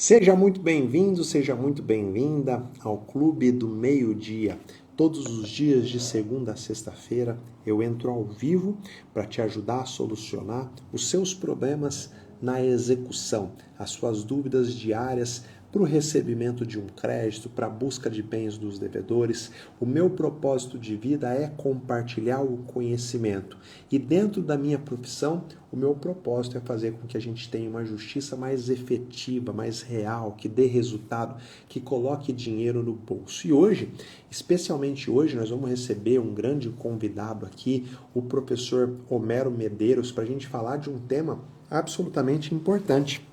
Seja muito bem-vindo, seja muito bem-vinda ao Clube do Meio-Dia. Todos os dias, de segunda a sexta-feira, eu entro ao vivo para te ajudar a solucionar os seus problemas na execução, as suas dúvidas diárias para o recebimento de um crédito, para a busca de bens dos devedores. O meu propósito de vida é compartilhar o conhecimento. E dentro da minha profissão, o meu propósito é fazer com que a gente tenha uma justiça mais efetiva, mais real, que dê resultado, que coloque dinheiro no bolso. E hoje, especialmente hoje, nós vamos receber um grande convidado aqui, o professor Homero Medeiros, para a gente falar de um tema absolutamente importante,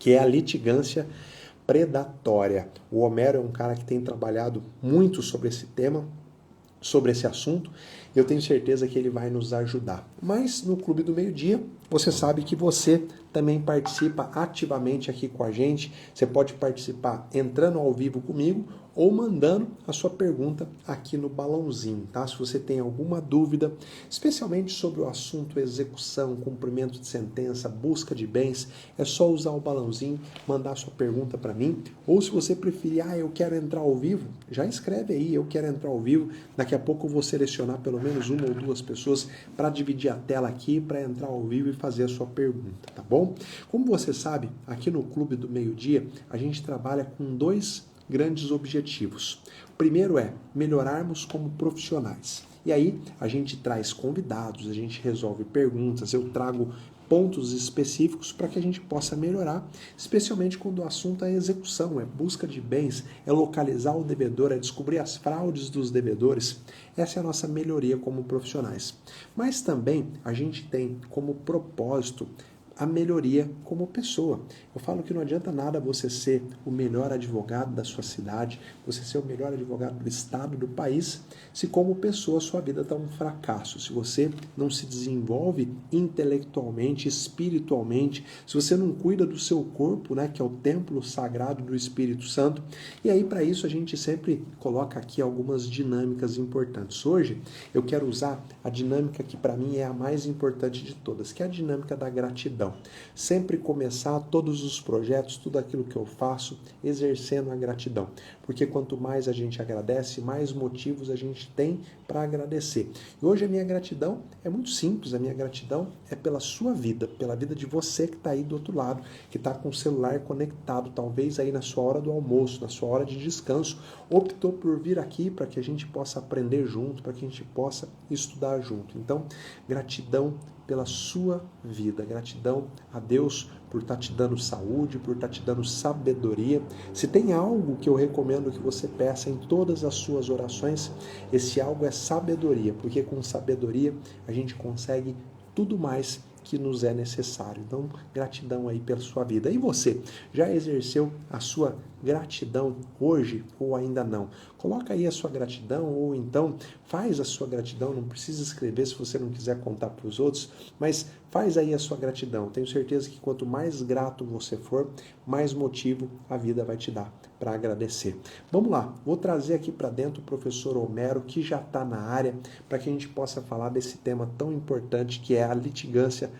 que é a litigância predatória. O Homero é um cara que tem trabalhado muito sobre esse tema, sobre esse assunto. Eu tenho certeza que ele vai nos ajudar. Mas no Clube do Meio-Dia, você sabe que você também participa ativamente aqui com a gente. Você pode participar entrando ao vivo comigo ou mandando a sua pergunta aqui no balãozinho, tá? Se você tem alguma dúvida, especialmente sobre o assunto execução, cumprimento de sentença, busca de bens, é só usar o balãozinho, mandar a sua pergunta para mim. Ou se você preferir, eu quero entrar ao vivo, já escreve aí, eu quero entrar ao vivo. Daqui a pouco eu vou selecionar pelo menos uma ou duas pessoas para dividir a tela aqui, para entrar ao vivo e fazer a sua pergunta, tá bom? Como você sabe, aqui no Clube do Meio-Dia, a gente trabalha com dois grandes objetivos. O primeiro é melhorarmos como profissionais. E aí a gente traz convidados, a gente resolve perguntas, eu trago pontos específicos para que a gente possa melhorar, especialmente quando o assunto é execução, é busca de bens, é localizar o devedor, é descobrir as fraudes dos devedores. Essa é a nossa melhoria como profissionais. Mas também a gente tem como propósito a melhoria como pessoa. Eu falo que não adianta nada você ser o melhor advogado da sua cidade, você ser o melhor advogado do estado, do país, se como pessoa sua vida está um fracasso, se você não se desenvolve intelectualmente, espiritualmente, se você não cuida do seu corpo, né, que é o templo sagrado do Espírito Santo. E aí para isso a gente sempre coloca aqui algumas dinâmicas importantes. Hoje eu quero usar a dinâmica que para mim é a mais importante de todas, que é a dinâmica da gratidão. Sempre começar todos os projetos, tudo aquilo que eu faço, exercendo a gratidão. Porque quanto mais a gente agradece, mais motivos a gente tem para agradecer. E hoje a minha gratidão é muito simples, a minha gratidão é pela sua vida, pela vida de você que está aí do outro lado, que está com o celular conectado, talvez aí na sua hora do almoço, na sua hora de descanso, optou por vir aqui para que a gente possa aprender junto, para que a gente possa estudar junto. Então, gratidão pela sua vida, gratidão a Deus por estar te dando saúde, por estar te dando sabedoria. Se tem algo que eu recomendo que você peça em todas as suas orações, esse algo é sabedoria, porque com sabedoria a gente consegue tudo mais que nos é necessário. Então, gratidão aí pela sua vida. E você, já exerceu a sua gratidão hoje ou ainda não? Coloca aí a sua gratidão ou então faz a sua gratidão, não precisa escrever se você não quiser contar para os outros, mas faz aí a sua gratidão. Tenho certeza que quanto mais grato você for, mais motivo a vida vai te dar para agradecer. Vamos lá, vou trazer aqui para dentro o professor Homero, que já está na área, para que a gente possa falar desse tema tão importante que é a litigância.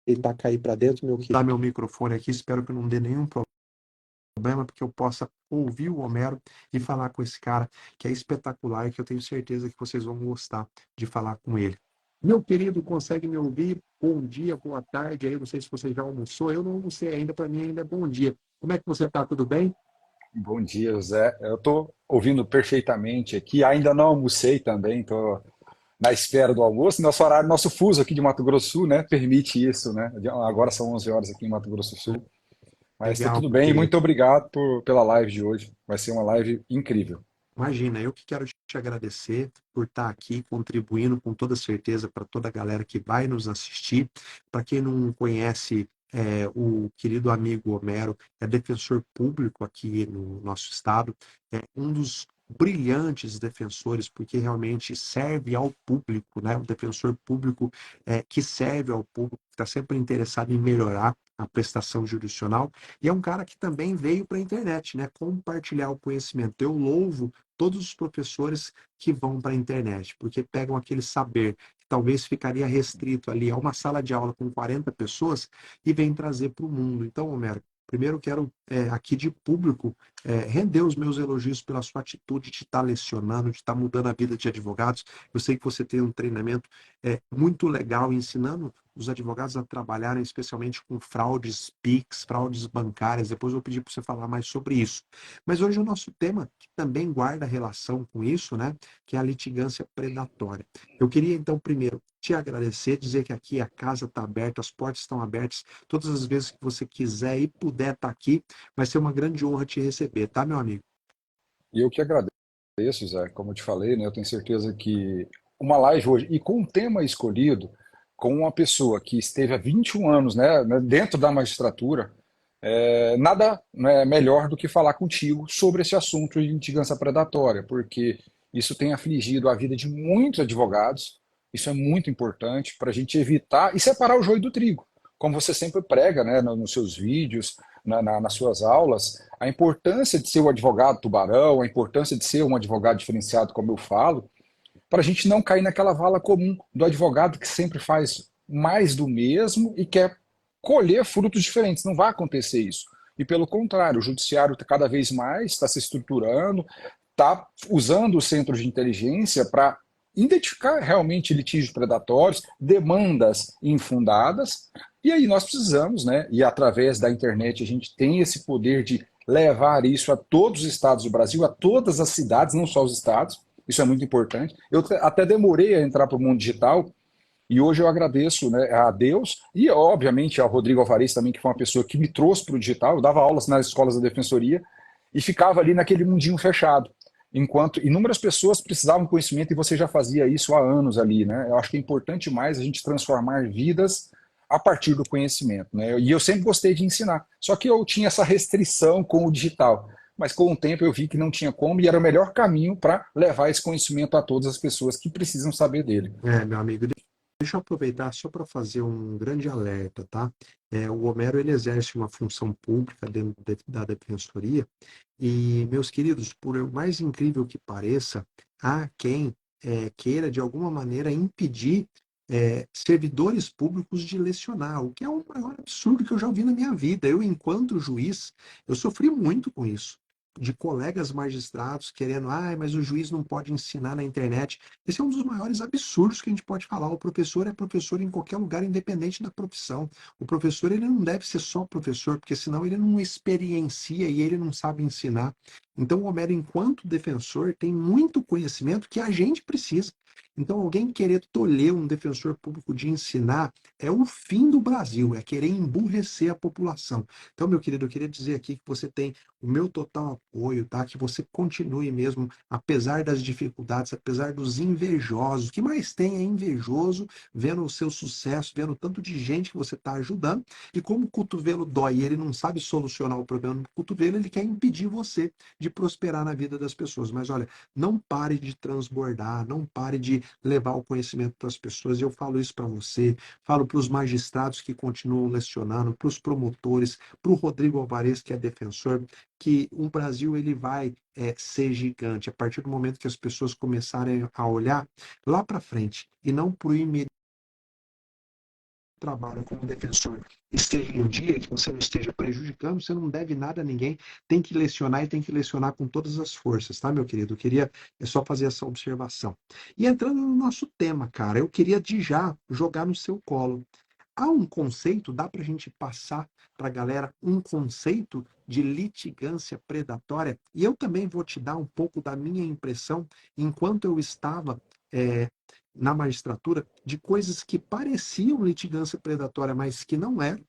Ele está cair para dentro, meu querido. Dá meu microfone aqui, espero que não dê nenhum problema, porque eu possa ouvir o Homero e falar com esse cara que é espetacular e que eu tenho certeza que vocês vão gostar de falar com ele. Meu querido, consegue me ouvir? Bom dia, boa tarde. Aí, não sei se você já almoçou. Eu não almocei ainda, para mim ainda é bom dia. Como é que você está? Tudo bem? Bom dia, José. Eu estou ouvindo perfeitamente aqui. Ainda não almocei também, estou na espera do almoço. Nosso horário, nosso fuso aqui de Mato Grosso do Sul, né, permite isso, né? Agora são 11 horas aqui em Mato Grosso do Sul. Mas está Legal, tudo meu bem. querido. Muito obrigado pela live de hoje. Vai ser uma live incrível. Imagina, eu que quero te agradecer por estar aqui contribuindo com toda certeza para toda a galera que vai nos assistir. Para quem não conhece, o querido amigo Homero é defensor público aqui no nosso estado, é um dos brilhantes defensores, porque realmente serve ao público, né? Um defensor público que serve ao público, que está sempre interessado em melhorar a prestação jurisdicional, e é um cara que também veio para a internet, né? Compartilhar o conhecimento. Eu louvo todos os professores que vão para a internet, porque pegam aquele saber que talvez ficaria restrito ali a uma sala de aula com 40 pessoas e vem trazer para o mundo. Então, Homero, primeiro quero aqui de público render os meus elogios pela sua atitude de estar lecionando, de estar mudando a vida de advogados. Eu sei que você tem um treinamento muito legal ensinando os advogados a trabalharem especialmente com fraudes PIX, fraudes bancárias. Depois eu vou pedir para você falar mais sobre isso. Mas hoje o nosso tema, que também guarda relação com isso, né, que é a litigância predatória. Eu queria então primeiro te agradecer, dizer que aqui a casa está aberta, as portas estão abertas, todas as vezes que você quiser e puder estar aqui, vai ser uma grande honra te receber, tá, meu amigo? E eu que agradeço, Zé, como eu te falei, né, eu tenho certeza que uma live hoje, e com um tema escolhido, com uma pessoa que esteve há 21 anos, né, dentro da magistratura, nada, né, melhor do que falar contigo sobre esse assunto de litigância predatória, porque isso tem afligido a vida de muitos advogados, isso é muito importante para a gente evitar e separar o joio do trigo, como você sempre prega, né, nos seus vídeos, nas suas aulas, a importância de ser o advogado tubarão, a importância de ser um advogado diferenciado, como eu falo, para a gente não cair naquela vala comum do advogado que sempre faz mais do mesmo e quer colher frutos diferentes. Não vai acontecer isso. E pelo contrário, o judiciário cada vez mais está se estruturando, está usando o centro de inteligência para identificar realmente litígios predatórios, demandas infundadas, e aí nós precisamos, né? E através da internet a gente tem esse poder de levar isso a todos os estados do Brasil, a todas as cidades, não só os estados. Isso é muito importante. Eu até demorei a entrar para o mundo digital e hoje eu agradeço, né, a Deus e, obviamente, ao Rodrigo Alvarez também, que foi uma pessoa que me trouxe para o digital. Eu dava aulas nas escolas da defensoria e ficava ali naquele mundinho fechado. Enquanto inúmeras pessoas precisavam de conhecimento e você já fazia isso há anos ali, né? Eu acho que é importante mais a gente transformar vidas a partir do conhecimento, né? E eu sempre gostei de ensinar. Só que eu tinha essa restrição com o digital. Mas com o tempo eu vi que não tinha como e era o melhor caminho para levar esse conhecimento a todas as pessoas que precisam saber dele. Meu amigo, deixa eu aproveitar só para fazer um grande alerta, tá? O Homero, ele exerce uma função pública dentro da defensoria e, meus queridos, por mais incrível que pareça, há quem queira, de alguma maneira, impedir servidores públicos de lecionar, o que é o maior absurdo que eu já ouvi na minha vida. Eu, enquanto juiz, eu sofri muito com isso. De colegas magistrados querendo, mas o juiz não pode ensinar na internet. Esse é um dos maiores absurdos que a gente pode falar. O professor é professor em qualquer lugar, independente da profissão. O professor, ele não deve ser só professor, porque senão ele não experiencia e ele não sabe ensinar. Então, o Homero, enquanto defensor, tem muito conhecimento que a gente precisa. Então, alguém querer tolher um defensor público de ensinar é o fim do Brasil, é querer emburrecer a população. Então, meu querido, eu queria dizer aqui que você tem o meu total apoio, tá? Que você continue mesmo, apesar das dificuldades, apesar dos invejosos. O que mais tem é invejoso vendo o seu sucesso, vendo o tanto de gente que você está ajudando. E como o cotovelo dói e ele não sabe solucionar o problema do cotovelo, ele quer impedir você de prosperar na vida das pessoas. Mas olha, não pare de transbordar, não pare de levar o conhecimento para as pessoas. E eu falo isso para você, falo para os magistrados que continuam lecionando, para os promotores, para o Rodrigo Alvarez, que é defensor, que o Brasil ele vai ser gigante a partir do momento que as pessoas começarem a olhar lá para frente e não para o imediato trabalho como defensor esteja em dia, que você não esteja prejudicando, você não deve nada a ninguém, tem que lecionar e tem que lecionar com todas as forças, tá, meu querido? Eu queria só fazer essa observação. E entrando no nosso tema, cara, eu queria de já jogar no seu colo. Há um conceito, dá para a gente passar para a galera um conceito de litigância predatória? E eu também vou te dar um pouco da minha impressão enquanto eu estava é, na magistratura, de coisas que pareciam litigância predatória, mas que não eram,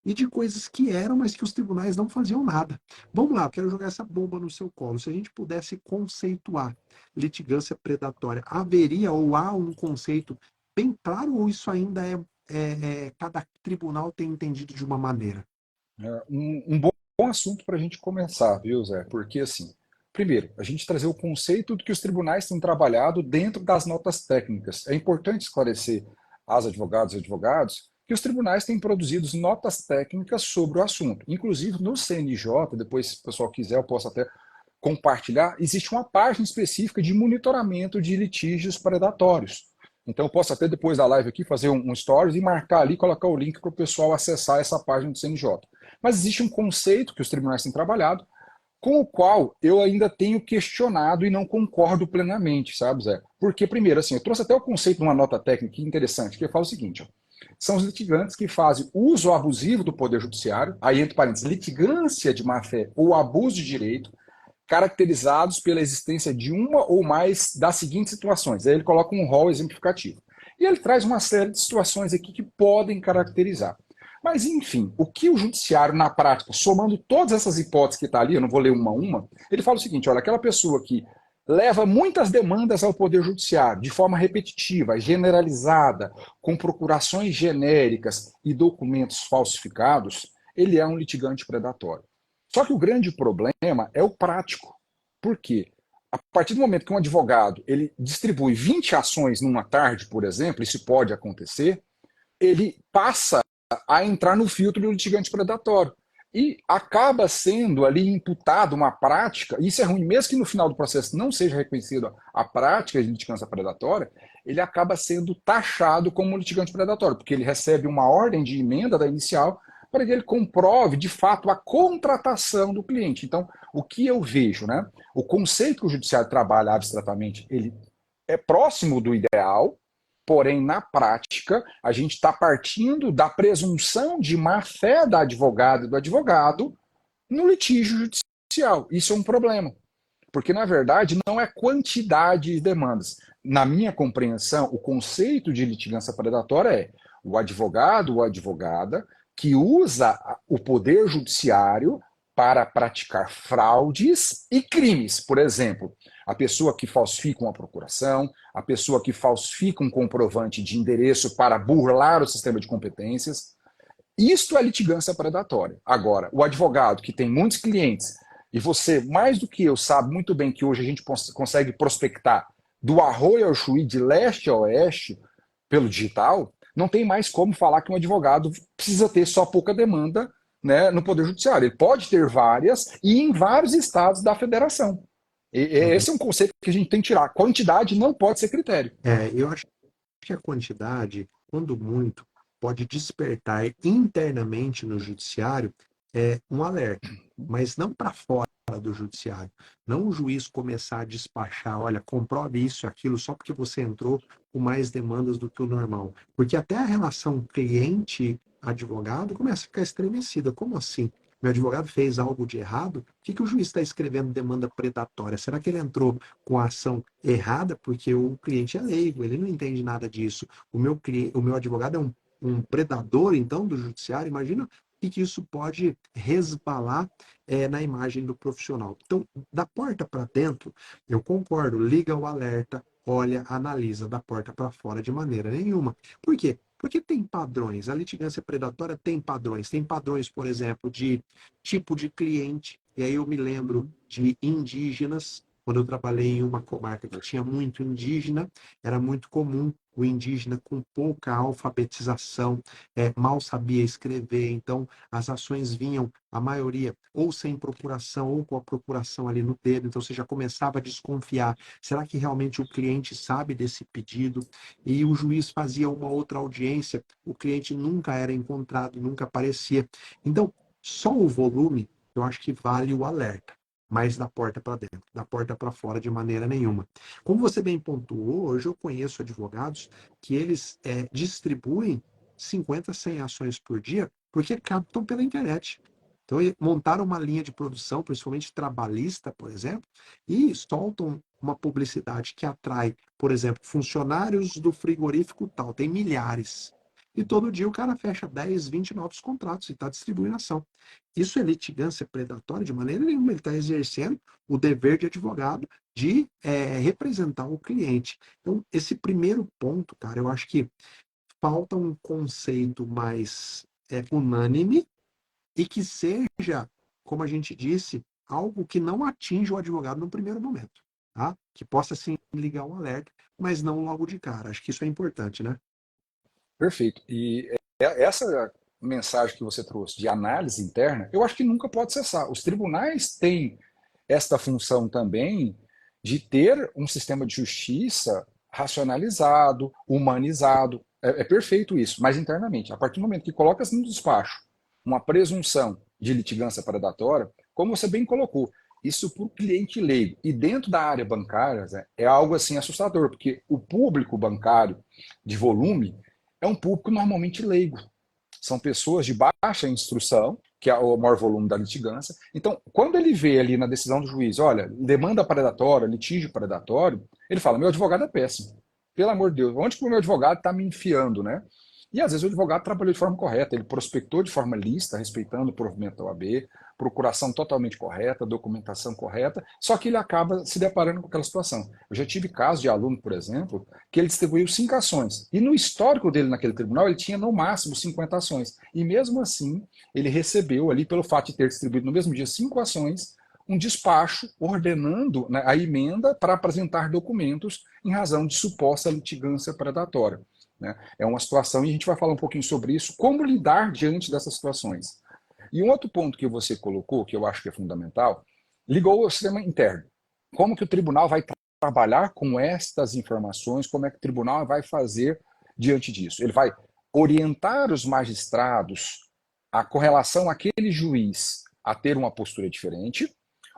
e de coisas que eram, mas que os tribunais não faziam nada. Vamos lá, eu quero jogar essa bomba no seu colo. Se a gente pudesse conceituar litigância predatória, haveria ou há um conceito bem claro, ou isso ainda cada tribunal tem entendido de uma maneira? Um bom assunto para a gente começar, viu, Zé? Porque assim, Primeiro, a gente trazer o conceito do que os tribunais têm trabalhado dentro das notas técnicas. É importante esclarecer às advogadas e advogados que os tribunais têm produzido notas técnicas sobre o assunto. Inclusive, no CNJ, depois, se o pessoal quiser, eu posso até compartilhar, existe uma página específica de monitoramento de litígios predatórios. Então, eu posso até depois da live aqui fazer um stories e marcar ali, colocar o link para o pessoal acessar essa página do CNJ. Mas existe um conceito que os tribunais têm trabalhado, com o qual eu ainda tenho questionado e não concordo plenamente, sabe, Zé? Porque, primeiro, assim, eu trouxe até o conceito de uma nota técnica interessante, que fala o seguinte, ó, são os litigantes que fazem uso abusivo do poder judiciário, aí entre parênteses, litigância de má-fé ou abuso de direito, caracterizados pela existência de uma ou mais das seguintes situações. Aí ele coloca um rol exemplificativo. E ele traz uma série de situações aqui que podem caracterizar. Mas, enfim, o que o judiciário, na prática, somando todas essas hipóteses que está ali, eu não vou ler uma a uma, ele fala o seguinte: olha, aquela pessoa que leva muitas demandas ao Poder Judiciário de forma repetitiva, generalizada, com procurações genéricas e documentos falsificados, ele é um litigante predatório. Só que o grande problema é o prático. Por quê? A partir do momento que um advogado ele distribui 20 ações numa tarde, por exemplo, isso pode acontecer, ele passa a entrar no filtro do litigante predatório. E acaba sendo ali imputado uma prática, e isso é ruim, mesmo que no final do processo não seja reconhecida a prática de litigância predatória, ele acaba sendo taxado como litigante predatório, porque ele recebe uma ordem de emenda da inicial para que ele comprove, de fato, a contratação do cliente. Então, o que eu vejo, né? O conceito que o judiciário trabalha abstratamente, ele é próximo do ideal, porém, na prática, a gente está partindo da presunção de má-fé da advogada e do advogado no litígio judicial. Isso é um problema, porque, na verdade, não é quantidade de demandas. Na minha compreensão, o conceito de litigância predatória é o advogado ou advogada que usa o poder judiciário para praticar fraudes e crimes. Por exemplo, a pessoa que falsifica uma procuração, a pessoa que falsifica um comprovante de endereço para burlar o sistema de competências. Isto é litigância predatória. Agora, o advogado que tem muitos clientes, e você, mais do que eu, sabe muito bem que hoje a gente consegue prospectar do arroio ao chuí, de leste a oeste, pelo digital, não tem mais como falar que um advogado precisa ter só pouca demanda, né, no Poder Judiciário. Ele pode ter várias e em vários estados da federação. Uhum. Esse é um conceito que a gente tem que tirar. Quantidade não pode ser critério. Eu acho que a quantidade, quando muito, pode despertar internamente no judiciário um alerta, mas não para fora do judiciário. Não o juiz começar a despachar, olha, comprove isso e aquilo só porque você entrou com mais demandas do que o normal. Porque até a relação cliente-advogado começa a ficar estremecida. Como assim? Meu advogado fez algo de errado? O que o juiz está escrevendo demanda predatória? Será que ele entrou com a ação errada? Porque o cliente é leigo, ele não entende nada disso. O meu advogado é um predador, então, do judiciário. Imagina o que isso pode resvalar na imagem do profissional. Então, da porta para dentro, eu concordo, liga o alerta, olha, analisa da porta para fora de maneira nenhuma. Por quê? Porque tem padrões. A litigância predatória tem padrões. Tem padrões, por exemplo, de tipo de cliente. E aí eu me lembro de indígenas, quando eu trabalhei em uma comarca que tinha muito indígena, era muito comum o indígena com pouca alfabetização, mal sabia escrever, então as ações vinham, a maioria, ou sem procuração, ou com a procuração ali no dedo, então você já começava a desconfiar, será que realmente o cliente sabe desse pedido? E o juiz fazia uma outra audiência, o cliente nunca era encontrado, nunca aparecia. Então, só o volume, eu acho que vale o alerta, mas da porta para dentro, da porta para fora de maneira nenhuma. Como você bem pontuou, hoje eu conheço advogados que eles distribuem 50, 100 ações por dia porque captam pela internet. Então, montaram uma linha de produção, principalmente trabalhista, por exemplo, e soltam uma publicidade que atrai, por exemplo, funcionários do frigorífico tal, tem milhares. E todo dia o cara fecha 10, 20 novos contratos e está distribuindo ação. Isso é litigância predatória de maneira nenhuma. Ele está exercendo o dever de advogado de representar o cliente. Então, esse primeiro ponto, cara, eu acho que falta um conceito mais unânime e que seja, como a gente disse, algo que não atinja o advogado no primeiro momento, tá? Que possa, sim, ligar um alerta, mas não logo de cara. Acho que isso é importante, né? Perfeito. E essa mensagem que você trouxe de análise interna, eu acho que nunca pode cessar. Os tribunais têm esta função também de ter um sistema de justiça racionalizado, humanizado. É perfeito isso, mas internamente. A partir do momento que coloca-se no despacho uma presunção de litigância predatória, como você bem colocou, isso para o cliente leigo e dentro da área bancária, Zé, é algo assim assustador, porque o público bancário de volume é um público normalmente leigo. São pessoas de baixa instrução, que é o maior volume da litigância. Então, quando ele vê ali na decisão do juiz, olha, demanda predatória, litígio predatório, ele fala, meu advogado é péssimo. Pelo amor de Deus, onde que o meu advogado está me enfiando, né? E às vezes o advogado trabalhou de forma correta, ele prospectou de forma lícita, respeitando o provimento da OAB, procuração totalmente correta, documentação correta, só que ele acaba se deparando com aquela situação. Eu já tive casos de aluno, por exemplo, que ele distribuiu 5 ações. E no histórico dele naquele tribunal, ele tinha no máximo 50 ações. E mesmo assim, ele recebeu ali, pelo fato de ter distribuído no mesmo dia 5 ações, um despacho ordenando, né, a emenda para apresentar documentos em razão de suposta litigância predatória. Né? É uma situação, e a gente vai falar um pouquinho sobre isso, como lidar diante dessas situações. E um outro ponto que você colocou, que eu acho que é fundamental, ligou ao sistema interno. Como que o tribunal vai trabalhar com estas informações, como é que o tribunal vai fazer diante disso? Ele vai orientar os magistrados com relação àquele juiz a ter uma postura diferente,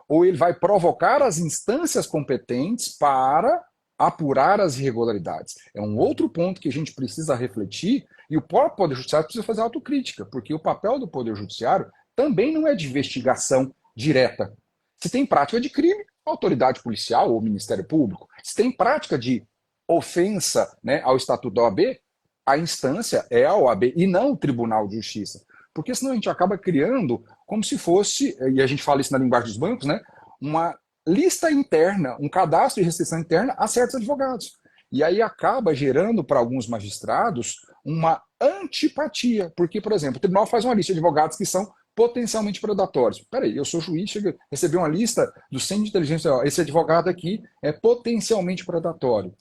ou ele vai provocar as instâncias competentes para apurar as irregularidades. É um outro ponto que a gente precisa refletir e o próprio Poder Judiciário precisa fazer autocrítica, porque o papel do Poder Judiciário também não é de investigação direta. Se tem prática de crime, a autoridade policial ou o Ministério Público. Se tem prática de ofensa, né, ao Estatuto da OAB, a instância é a OAB e não o Tribunal de Justiça. Porque senão a gente acaba criando como se fosse, e a gente fala isso na linguagem dos bancos, né, uma lista interna, um cadastro de restrição interna a certos advogados. E aí acaba gerando para alguns magistrados uma antipatia, porque, por exemplo, o tribunal faz uma lista de advogados que são potencialmente predatórios. Peraí, eu sou juiz, recebi uma lista do Centro de Inteligência, esse advogado aqui é potencialmente predatório.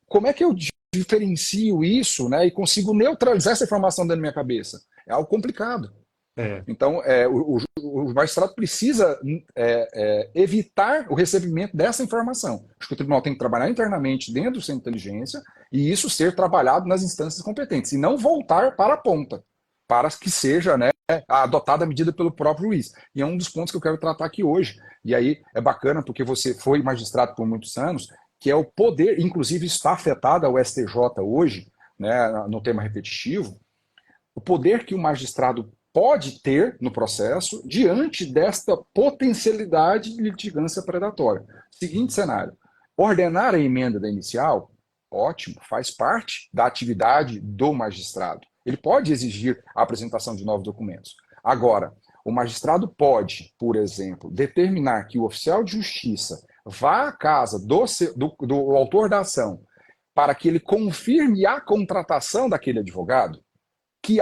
Como é que eu diferencio isso, né, e consigo neutralizar essa informação dentro da minha cabeça? É algo complicado. É, Então, o magistrado precisa evitar o recebimento dessa informação. Acho que o tribunal tem que trabalhar internamente dentro do centro de inteligência e isso ser trabalhado nas instâncias competentes e não voltar para a ponta, para que seja, né, adotada a medida pelo próprio juiz. E é um dos pontos que eu quero tratar aqui hoje. E aí é bacana porque você foi magistrado por muitos anos, que é o poder, inclusive está afetado ao STJ hoje, né, no tema repetitivo, o poder que o magistrado pode ter no processo diante desta potencialidade de litigância predatória. Seguinte cenário: ordenar a emenda da inicial, ótimo, faz parte da atividade do magistrado. Ele pode exigir a apresentação de novos documentos. Agora, o magistrado pode, por exemplo, determinar que o oficial de justiça vá à casa do autor da ação para que ele confirme a contratação daquele advogado, que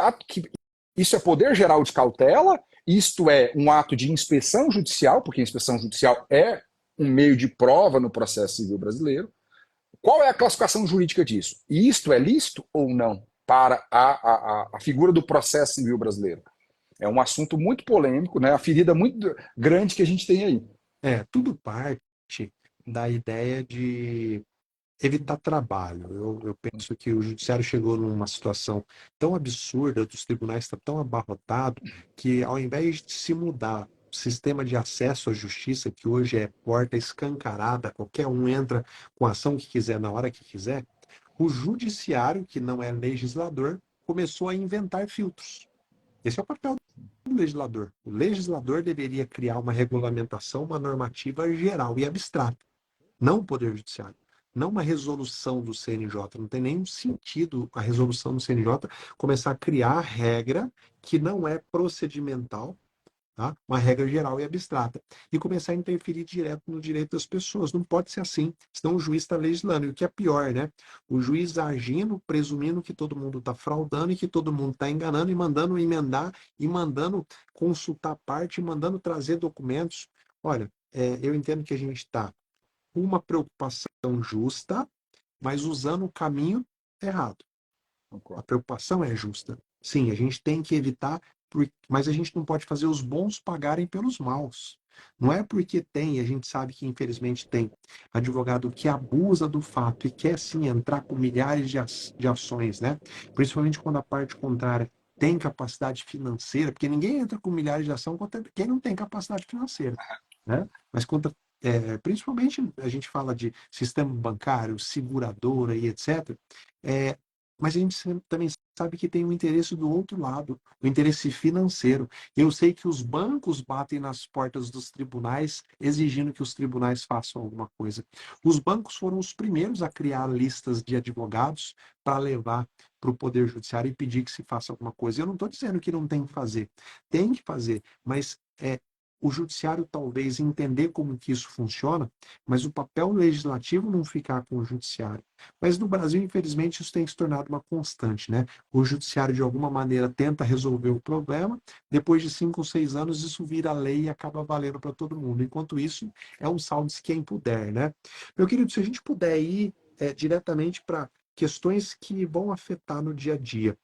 isso é poder geral de cautela, isto é um ato de inspeção judicial, porque a inspeção judicial é um meio de prova no processo civil brasileiro. Qual é a classificação jurídica disso? E isto é lícito ou não para a figura do processo civil brasileiro? É um assunto muito polêmico, né? A ferida muito grande que a gente tem aí. tudo parte da ideia de evitar trabalho. Eu penso que o judiciário chegou numa situação tão absurda, dos tribunais estão tão abarrotados, que ao invés de se mudar o sistema de acesso à justiça, que hoje é porta escancarada, qualquer um entra com a ação que quiser, na hora que quiser, o judiciário, que não é legislador, começou a inventar filtros. Esse é o papel do legislador. O legislador deveria criar uma regulamentação, uma normativa geral e abstrata, não o Poder Judiciário, não uma resolução do CNJ. Não tem nenhum sentido a resolução do CNJ começar a criar regra que não é procedimental, tá? Uma regra geral e abstrata, e começar a interferir direto no direito das pessoas. Não pode ser assim, senão o juiz está legislando. E o que é pior, né? O juiz agindo, presumindo que todo mundo está fraudando e que todo mundo está enganando e mandando emendar e mandando consultar parte, e mandando trazer documentos olha, eu entendo que a gente está com uma preocupação justa, mas usando o caminho errado. A Concordo. preocupação é justa. Sim, a gente tem que evitar, mas a gente não pode fazer os bons pagarem pelos maus. Não é porque tem, a gente sabe que infelizmente tem advogado que abusa do fato e quer sim entrar com milhares de ações, né? Principalmente quando a parte contrária tem capacidade financeira, porque ninguém entra com milhares de ação contra quem não tem capacidade financeira, né? Mas contra, principalmente a gente fala de sistema bancário, seguradora e etc. É, mas a gente também sabe que tem um interesse do outro lado, o interesse financeiro. Eu sei que os bancos batem nas portas dos tribunais exigindo que os tribunais façam alguma coisa. Os bancos foram os primeiros a criar listas de advogados para levar para o Poder Judiciário e pedir que se faça alguma coisa. Eu não estou dizendo que não tem que fazer, mas o judiciário talvez entender como que isso funciona, mas o papel legislativo não ficar com o judiciário. Mas no Brasil, infelizmente, isso tem se tornado uma constante, né? O judiciário, de alguma maneira, tenta resolver o problema, depois de 5 ou 6 anos, isso vira lei e acaba valendo para todo mundo. Enquanto isso, é um salve-se quem puder, né? Meu querido, se a gente puder ir diretamente para questões que vão afetar no dia a dia.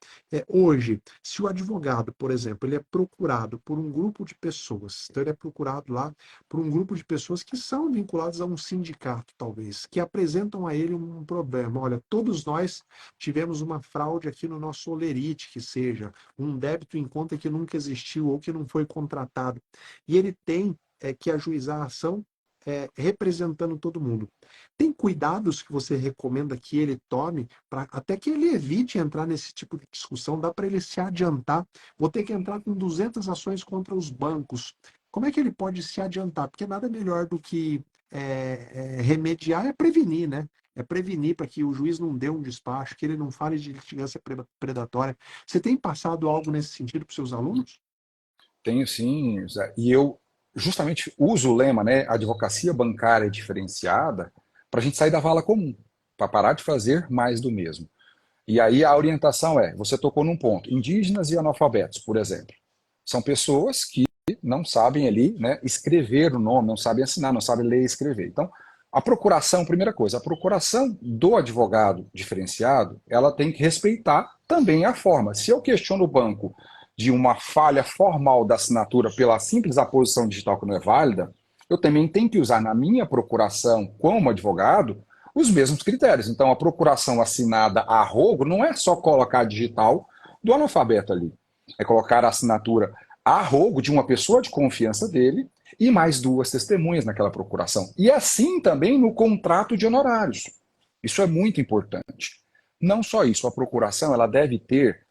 Hoje, se o advogado, por exemplo, ele é procurado por um grupo de pessoas, então ele é procurado lá por um grupo de pessoas que são vinculadas a um sindicato, talvez, que apresentam a ele um problema. Olha, todos nós tivemos uma fraude aqui no nosso olerite, que seja um débito em conta que nunca existiu ou que não foi contratado. E ele tem que ajuizar a ação representando todo mundo. Tem cuidados que você recomenda que ele tome para até que ele evite entrar nesse tipo de discussão? Dá para ele se adiantar? Vou ter que entrar com 200 ações contra os bancos. Como é que ele pode se adiantar? Porque nada melhor do que remediar é prevenir, né? É prevenir para que o juiz não dê um despacho, que ele não fale de litigância predatória. Você tem passado algo nesse sentido para os seus alunos? Tenho sim, Zé. E eu justamente uso o lema, né, advocacia bancária diferenciada, para a gente sair da vala comum, para parar de fazer mais do mesmo. E aí a orientação é, você tocou num ponto, indígenas e analfabetos, por exemplo. São pessoas que não sabem ali, né, escrever o nome, não sabem assinar, não sabem ler e escrever. Então, a procuração, primeira coisa, a procuração do advogado diferenciado, ela tem que respeitar também a forma. Se eu questiono o banco de uma falha formal da assinatura pela simples aposição digital que não é válida, eu também tenho que usar na minha procuração como advogado os mesmos critérios. Então, a procuração assinada a rogo não é só colocar a digital do analfabeto ali, é colocar a assinatura a rogo de uma pessoa de confiança dele e mais 2 testemunhas naquela procuração. E assim também no contrato de honorários. Isso é muito importante. Não só isso, a procuração ela deve ter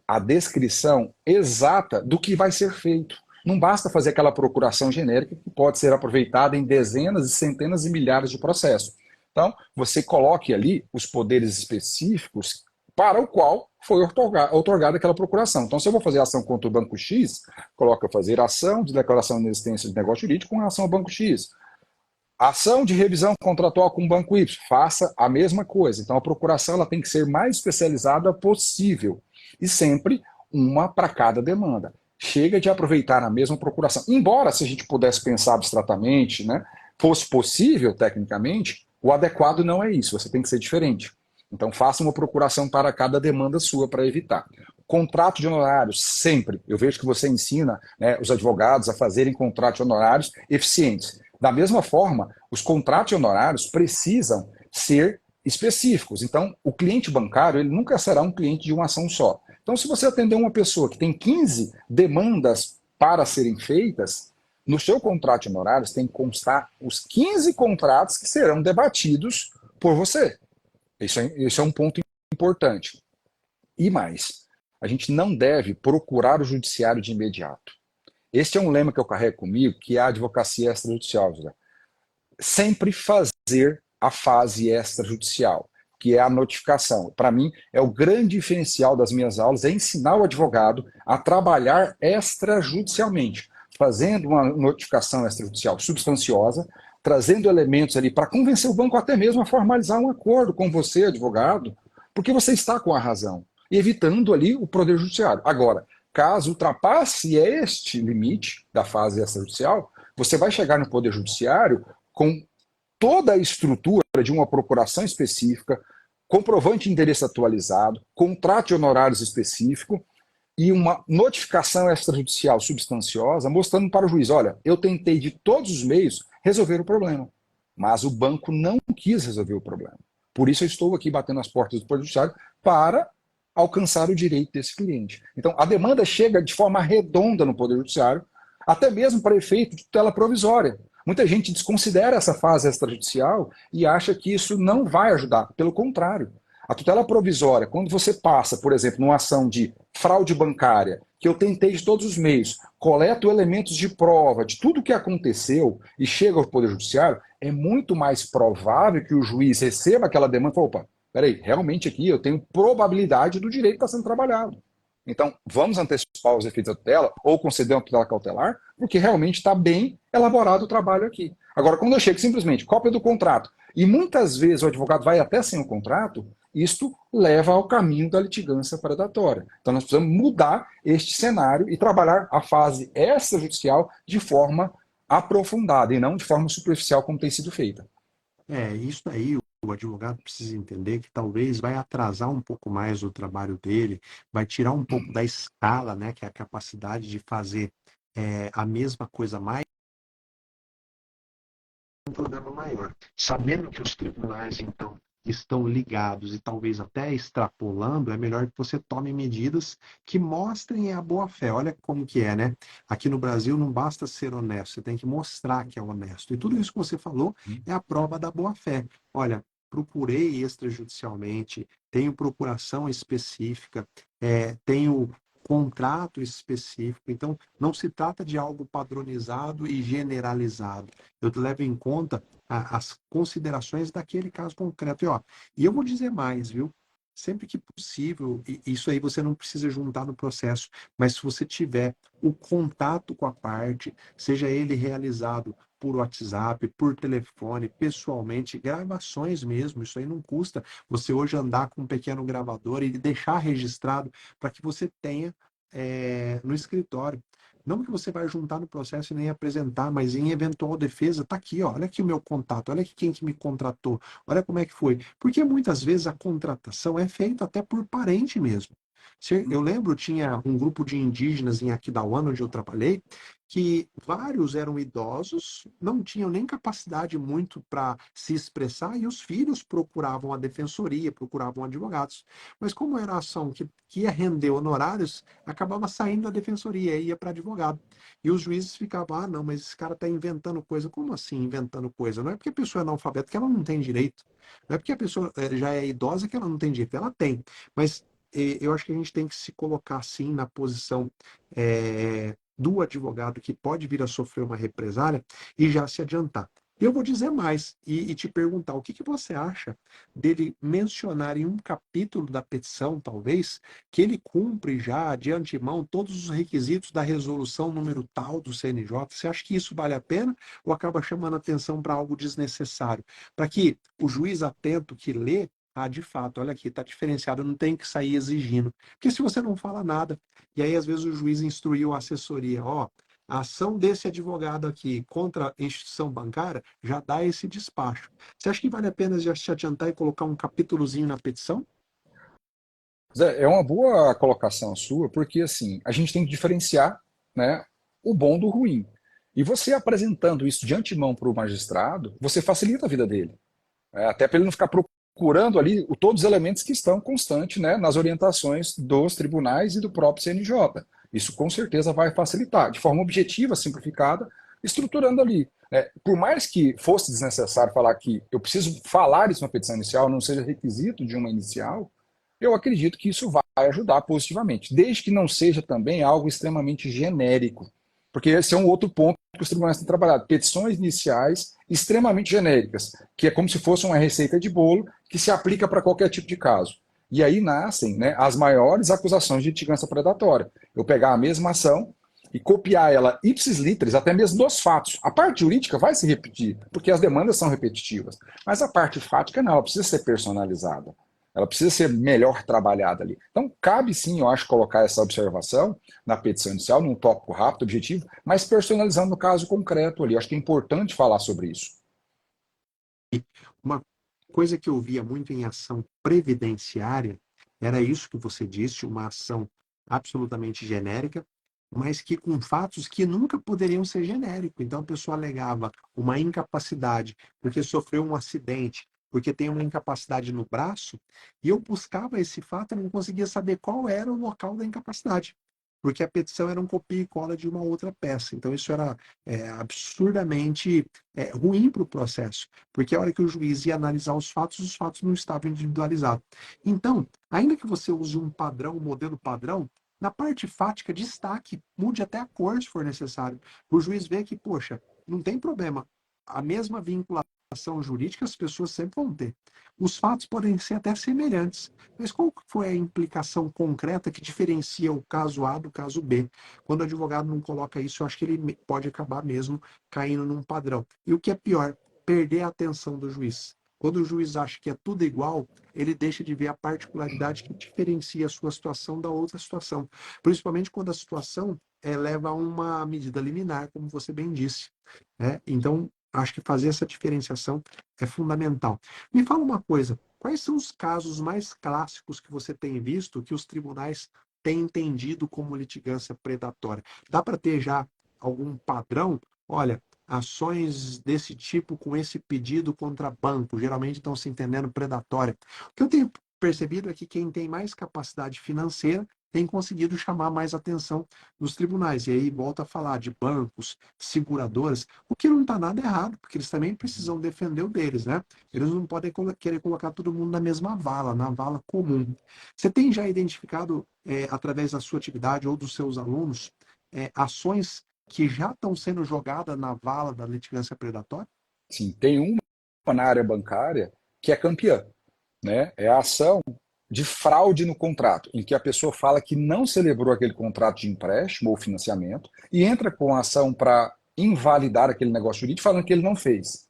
a descrição exata do que vai ser feito. Não basta fazer aquela procuração genérica que pode ser aproveitada em dezenas e centenas e milhares de processos. Então, você coloque ali os poderes específicos para o qual foi otorgada aquela procuração. Então, se eu vou fazer ação contra o Banco X, coloca fazer ação de declaração de existência de negócio jurídico com ação ao Banco X. Ação de revisão contratual com o Banco Y, faça a mesma coisa. Então, a procuração ela tem que ser mais especializada possível e sempre uma para cada demanda. Chega de aproveitar a mesma procuração. Embora, se a gente pudesse pensar abstratamente, né, fosse possível tecnicamente, o adequado não é isso, você tem que ser diferente. Então, faça uma procuração para cada demanda sua para evitar. Contrato de honorários, sempre. Eu vejo que você ensina, né, os advogados a fazerem contratos de honorários eficientes. Da mesma forma, os contratos de honorários precisam ser específicos. Então, o cliente bancário ele nunca será um cliente de uma ação só. Então, se você atender uma pessoa que tem 15 demandas para serem feitas, no seu contrato de honorários tem que constar os 15 contratos que serão debatidos por você. Isso é um ponto importante. E mais, a gente não deve procurar o judiciário de imediato. Este é um lema que eu carrego comigo, que é a advocacia extrajudicial. José. Sempre fazer a fase extrajudicial, que é a notificação. Para mim, é o grande diferencial das minhas aulas, é ensinar o advogado a trabalhar extrajudicialmente, fazendo uma notificação extrajudicial substanciosa, trazendo elementos ali para convencer o banco até mesmo a formalizar um acordo com você, advogado, porque você está com a razão, e evitando ali o poder judiciário. Agora, caso ultrapasse este limite da fase extrajudicial, você vai chegar no Poder Judiciário com toda a estrutura de uma procuração específica, comprovante de endereço atualizado, contrato de honorários específico e uma notificação extrajudicial substanciosa mostrando para o juiz, olha, eu tentei de todos os meios resolver o problema, mas o banco não quis resolver o problema. Por isso eu estou aqui batendo as portas do Poder Judiciário para alcançar o direito desse cliente. Então, a demanda chega de forma redonda no Poder Judiciário, até mesmo para efeito de tutela provisória. Muita gente desconsidera essa fase extrajudicial e acha que isso não vai ajudar. Pelo contrário, a tutela provisória, quando você passa, por exemplo, numa ação de fraude bancária, que eu tentei de todos os meios, coleto elementos de prova de tudo o que aconteceu e chega ao Poder Judiciário, é muito mais provável que o juiz receba aquela demanda e fale, opa, peraí, realmente aqui eu tenho probabilidade do direito estar sendo trabalhado. Então, vamos antecipar os efeitos da tutela ou conceder uma tutela cautelar, porque realmente está bem elaborado o trabalho aqui. Agora, quando eu chego simplesmente cópia do contrato, e muitas vezes o advogado vai até sem o contrato, isto leva ao caminho da litigância predatória. Então, nós precisamos mudar este cenário e trabalhar a fase extrajudicial de forma aprofundada e não de forma superficial como tem sido feita. Isso aí o advogado precisa entender que talvez vai atrasar um pouco mais o trabalho dele, vai tirar um pouco da escala, né, que é a capacidade de fazer a mesma coisa mais um problema maior. Sabendo que os tribunais, então, estão ligados e talvez até extrapolando, é melhor que você tome medidas que mostrem a boa-fé. Olha como que é, né? Aqui no Brasil não basta ser honesto, você tem que mostrar que é honesto. E tudo isso que você falou é a prova da boa-fé. Olha, procurei extrajudicialmente, tenho procuração específica, tenho contrato específico. Então, não se trata de algo padronizado e generalizado. Eu levo em conta as considerações daquele caso concreto. E eu vou dizer mais, viu? Sempre que possível, e isso aí você não precisa juntar no processo, mas se você tiver o contato com a parte, seja ele realizado por WhatsApp, por telefone, pessoalmente, gravações mesmo, isso aí não custa você hoje andar com um pequeno gravador e deixar registrado para que você tenha no escritório. Não que você vai juntar no processo e nem apresentar, mas em eventual defesa, tá aqui, ó, olha aqui o meu contato, olha aqui quem que me contratou, olha como é que foi. Porque muitas vezes a contratação é feita até por parente mesmo. Eu lembro, tinha um grupo de indígenas em Aquidauana, onde eu trabalhei, que vários eram idosos, não tinham nem capacidade muito para se expressar, e os filhos procuravam a defensoria, procuravam advogados. Mas como era ação que ia render honorários, acabava saindo da defensoria e ia para advogado. E os juízes ficavam, não, mas esse cara está inventando coisa. Como assim inventando coisa? Não é porque a pessoa é analfabeta que ela não tem direito. Não é porque a pessoa já é idosa que ela não tem direito. Ela tem. Mas eu acho que a gente tem que se colocar assim na posição do advogado que pode vir a sofrer uma represália e já se adiantar. Eu vou dizer mais e te perguntar o que você acha dele mencionar em um capítulo da petição, talvez, que ele cumpre já de antemão todos os requisitos da resolução número tal do CNJ. Você acha que isso vale a pena ou acaba chamando atenção para algo desnecessário? Para que o juiz atento que lê, de fato, olha aqui, está diferenciado, não tem que sair exigindo. Porque se você não fala nada, e aí às vezes o juiz instruiu a assessoria, a ação desse advogado aqui contra a instituição bancária já dá esse despacho. Você acha que vale a pena já se adiantar e colocar um capítulozinho na petição? Zé, é uma boa colocação sua, porque assim, a gente tem que diferenciar, né, o bom do ruim. E você apresentando isso de antemão para o magistrado, você facilita a vida dele. Até para ele não ficar procurando ali todos os elementos que estão constantes, né, nas orientações dos tribunais e do próprio CNJ. Isso com certeza vai facilitar, de forma objetiva, simplificada, estruturando ali. Por mais que fosse desnecessário falar que eu preciso falar isso na petição inicial, não seja requisito de uma inicial, eu acredito que isso vai ajudar positivamente, desde que não seja também algo extremamente genérico. Porque esse é um outro ponto que os tribunais têm trabalhado. Petições iniciais extremamente genéricas, que é como se fosse uma receita de bolo que se aplica para qualquer tipo de caso. E aí nascem, né, as maiores acusações de litigância predatória. Eu pegar a mesma ação e copiar ela ipsis literis, até mesmo dos fatos. A parte jurídica vai se repetir, porque as demandas são repetitivas. Mas a parte fática não, ela precisa ser personalizada. Ela precisa ser melhor trabalhada ali. Então, cabe sim, eu acho, colocar essa observação na petição inicial, num tópico rápido, objetivo, mas personalizando no caso concreto ali. Eu acho que é importante falar sobre isso. Uma coisa que eu via muito em ação previdenciária era isso que você disse, uma ação absolutamente genérica, mas que com fatos que nunca poderiam ser genéricos. Então a pessoa alegava uma incapacidade porque sofreu um acidente, porque tem uma incapacidade no braço, e eu buscava esse fato e não conseguia saber qual era o local da incapacidade. Porque a petição era um copia e cola de uma outra peça. Então, isso era absurdamente ruim para o processo. Porque a hora que o juiz ia analisar os fatos não estavam individualizados. Então, ainda que você use um padrão, um modelo padrão, na parte fática, destaque, mude até a cor se for necessário. O juiz vê que, poxa, não tem problema. A mesma vinculação jurídica as pessoas sempre vão ter. Os fatos podem ser até semelhantes, mas qual foi a implicação concreta que diferencia o caso A do caso B? Quando o advogado não coloca isso, eu acho que ele pode acabar mesmo caindo num padrão. E o que é pior, perder a atenção do juiz. Quando o juiz acha que é tudo igual, ele deixa de ver a particularidade que diferencia a sua situação da outra situação. Principalmente quando a situação leva a uma medida liminar, como você bem disse. Né? Então, acho que fazer essa diferenciação é fundamental. Me fala uma coisa, quais são os casos mais clássicos que você tem visto que os tribunais têm entendido como litigância predatória? Dá para ter já algum padrão? Olha, ações desse tipo com esse pedido contra banco, geralmente estão se entendendo predatória. O que eu tenho percebido é que quem tem mais capacidade financeira tem conseguido chamar mais atenção nos tribunais. E aí volta a falar de bancos, seguradoras, o que não está nada errado, porque eles também precisam defender o deles, né? Eles não podem querer colocar todo mundo na mesma vala, na vala comum. Você tem já identificado, através da sua atividade ou dos seus alunos, ações que já estão sendo jogadas na vala da litigância predatória? Sim, tem uma na área bancária que é campeã, né? É a ação de fraude no contrato, em que a pessoa fala que não celebrou aquele contrato de empréstimo ou financiamento e entra com a ação para invalidar aquele negócio jurídico falando que ele não fez.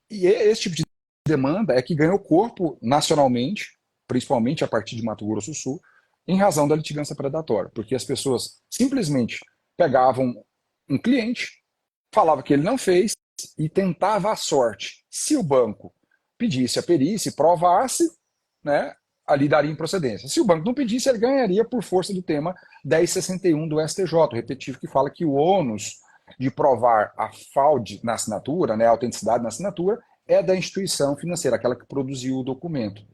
E esse tipo de demanda é que ganhou corpo nacionalmente, principalmente a partir de Mato Grosso do Sul, em razão da litigância predatória, porque as pessoas simplesmente pegavam um cliente, falava que ele não fez e tentava a sorte. Se o banco pedisse a perícia e provasse, né, ali daria improcedência. Se o banco não pedisse, ele ganharia por força do tema 1061 do STJ, o repetitivo que fala que o ônus de provar a fraude na assinatura, né, a autenticidade na assinatura, é da instituição financeira, aquela que produziu o documento.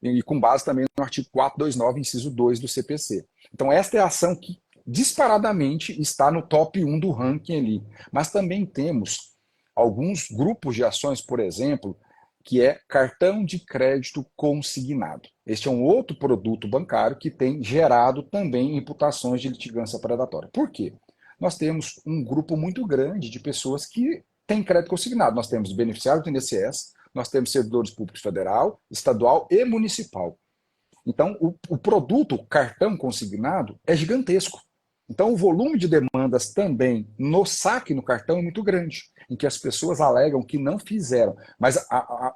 E com base também no artigo 429, inciso 2 do CPC. Então, esta é a ação que disparadamente está no top 1 do ranking ali. Mas também temos alguns grupos de ações, por exemplo, que é cartão de crédito consignado. Este é um outro produto bancário que tem gerado também imputações de litigância predatória. Por quê? Nós temos um grupo muito grande de pessoas que têm crédito consignado. Nós temos beneficiários do INSS, nós temos servidores públicos federal, estadual e municipal. Então, o produto, o cartão consignado, é gigantesco. Então, o volume de demandas também no saque no cartão é muito grande, em que as pessoas alegam que não fizeram. Mas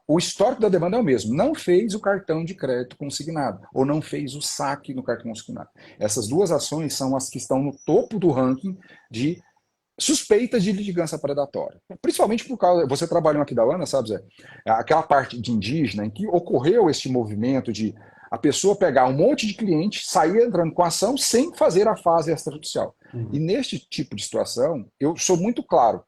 o histórico da demanda é o mesmo. Não fez o cartão de crédito consignado, ou não fez o saque no cartão consignado. Essas duas ações são as que estão no topo do ranking de suspeitas de litigância predatória. Principalmente por causa, você trabalhou aqui da Ana, sabe, Zé? Aquela parte de indígena em que ocorreu este movimento de a pessoa pegar um monte de cliente, sair entrando com a ação sem fazer a fase extrajudicial. E neste tipo de situação, eu sou muito claro,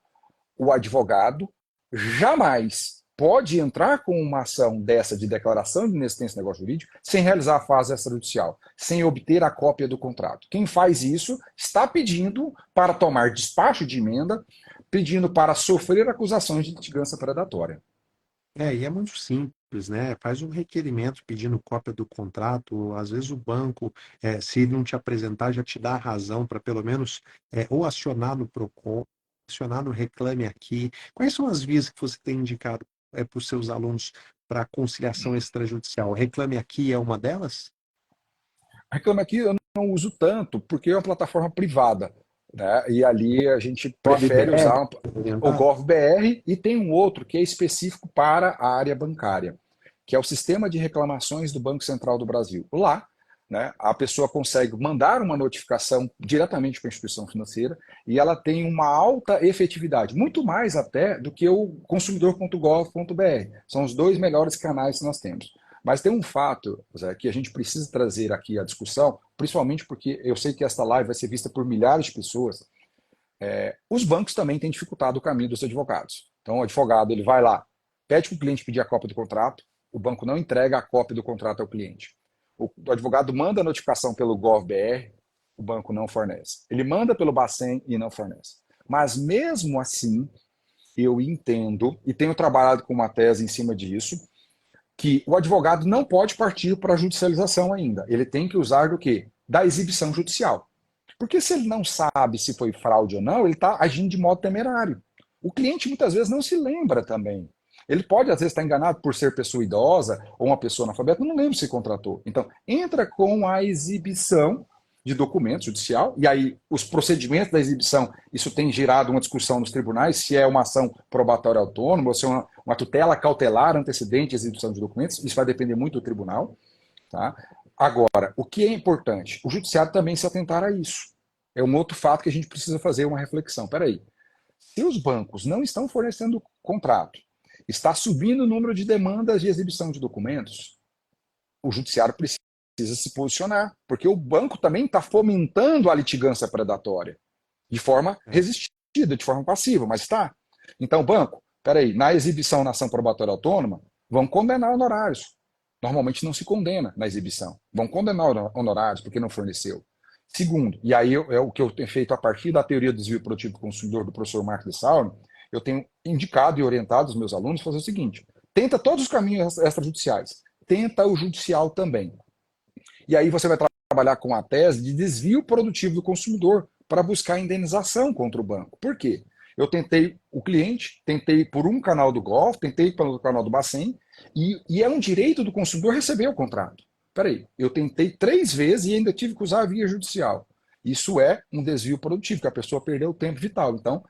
o advogado jamais pode entrar com uma ação dessa de declaração de inexistência de negócio jurídico sem realizar a fase extrajudicial, sem obter a cópia do contrato. Quem faz isso está pedindo para tomar despacho de emenda, pedindo para sofrer acusações de litigância predatória. E é muito simples, né? Faz um requerimento pedindo cópia do contrato. Às vezes o banco, se ele não te apresentar, já te dá a razão para pelo menos ou acionar no PROCON, acionar no Reclame Aqui. Quais são as vias que você tem indicado para os seus alunos para conciliação extrajudicial? O Reclame Aqui é uma delas? Reclame Aqui eu não uso tanto, porque é uma plataforma privada, né? E ali a gente prefere GovBR, usar o orientado? GovBR e tem um outro que é específico para a área bancária, que é o Sistema de Reclamações do Banco Central do Brasil. Lá, né, a pessoa consegue mandar uma notificação diretamente para a instituição financeira e ela tem uma alta efetividade, muito mais até do que o consumidor.gov.br. São os dois melhores canais que nós temos. Mas tem um fato, Zé, que a gente precisa trazer aqui à discussão, principalmente porque eu sei que esta live vai ser vista por milhares de pessoas. Os bancos também têm dificultado o caminho dos advogados. Então, o advogado ele vai lá, pede para o cliente pedir a cópia do contrato, o banco não entrega a cópia do contrato ao cliente. O advogado manda a notificação pelo GovBR, o banco não fornece. Ele manda pelo Bacen e não fornece. Mas mesmo assim, eu entendo, e tenho trabalhado com uma tese em cima disso, que o advogado não pode partir para a judicialização ainda. Ele tem que usar do quê? Da exibição judicial. Porque se ele não sabe se foi fraude ou não, ele está agindo de modo temerário. O cliente muitas vezes não se lembra também. Ele pode, às vezes, estar enganado por ser pessoa idosa ou uma pessoa analfabeta, não lembro se contratou. Então, entra com a exibição de documento judicial, e aí os procedimentos da exibição, isso tem gerado uma discussão nos tribunais, se é uma ação probatória autônoma, ou se é uma tutela cautelar antecedente à exibição de documentos, isso vai depender muito do tribunal. Tá? Agora, o que é importante? O judiciário também se atentar a isso. É um outro fato que a gente precisa fazer uma reflexão. Peraí, se os bancos não estão fornecendo contrato, está subindo o número de demandas de exibição de documentos, o judiciário precisa se posicionar, porque o banco também está fomentando a litigância predatória, de forma resistida, de forma passiva, mas está. Então, banco, peraí, na exibição na ação probatória autônoma, vão condenar honorários. Normalmente não se condena na exibição. Vão condenar honorários porque não forneceu. Segundo, e aí é o que eu tenho feito a partir da teoria do desvio produtivo do consumidor do professor Marco de Salme, eu tenho indicado e orientado os meus alunos a fazer o seguinte: tenta todos os caminhos extrajudiciais, tenta o judicial também. E aí você vai trabalhar com a tese de desvio produtivo do consumidor para buscar indenização contra o banco. Por quê? Eu tentei o cliente, tentei por um canal do Golf, tentei pelo canal do Bacen, e é um direito do consumidor receber o contrato. Peraí, eu tentei 3 vezes e ainda tive que usar a via judicial. Isso é um desvio produtivo, que a pessoa perdeu o tempo vital. Então,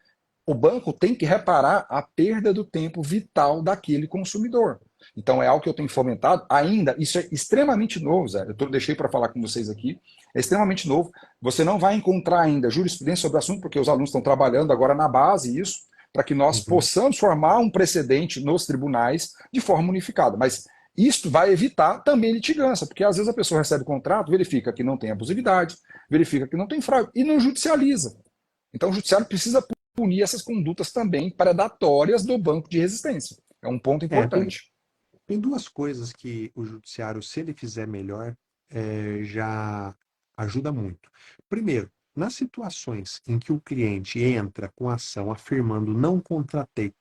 o banco tem que reparar a perda do tempo vital daquele consumidor. Então é algo que eu tenho fomentado ainda, isso é extremamente novo, Zé. Eu deixei para falar com vocês aqui, é extremamente novo. Você não vai encontrar ainda jurisprudência sobre o assunto, porque os alunos estão trabalhando agora na base isso, para que nós possamos formar um precedente nos tribunais de forma unificada. Mas isto vai evitar também litigância, porque às vezes a pessoa recebe o contrato, verifica que não tem abusividade, verifica que não tem fraude e não judicializa. Então o judiciário precisa punir essas condutas também predatórias do banco de resistência. É um ponto Tem, importante. tem duas coisas que o judiciário, se ele fizer melhor, já ajuda muito. Primeiro, nas situações em que o cliente entra com ação afirmando não contratei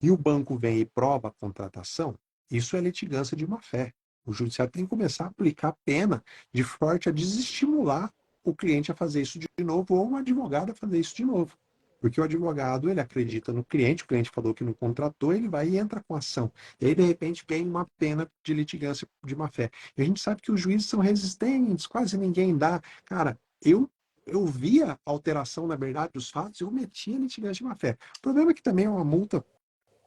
e o banco vem e prova a contratação, isso é litigância de má-fé. O judiciário tem que começar a aplicar pena de forte a desestimular o cliente a fazer isso de novo ou o advogado a fazer isso de novo. Porque o advogado, ele acredita no cliente, o cliente falou que não contratou, ele vai e entra com ação. E aí, de repente, ganha uma pena de litigância de má-fé. E a gente sabe que os juízes são resistentes, quase ninguém dá. Cara, eu via alteração na verdade dos fatos, eu metia litigância de má-fé. O problema é que também é uma multa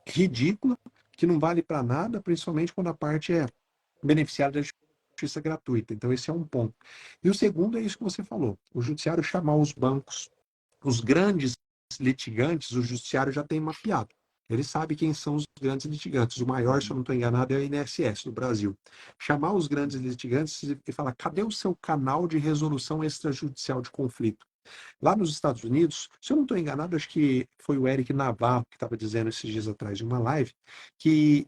ridícula, que não vale para nada, principalmente quando a parte é beneficiária da justiça gratuita. Então, esse é um ponto. E o segundo é isso que você falou: o judiciário chamar os bancos, os grandes litigantes, o judiciário já tem mapeado. Ele sabe quem são os grandes litigantes. O maior, se eu não estou enganado, é a INSS do Brasil. Chamar os grandes litigantes e falar: cadê o seu canal de resolução extrajudicial de conflito? Lá nos Estados Unidos, se eu não estou enganado, acho que foi o Eric Navarro que estava dizendo esses dias atrás em uma live, que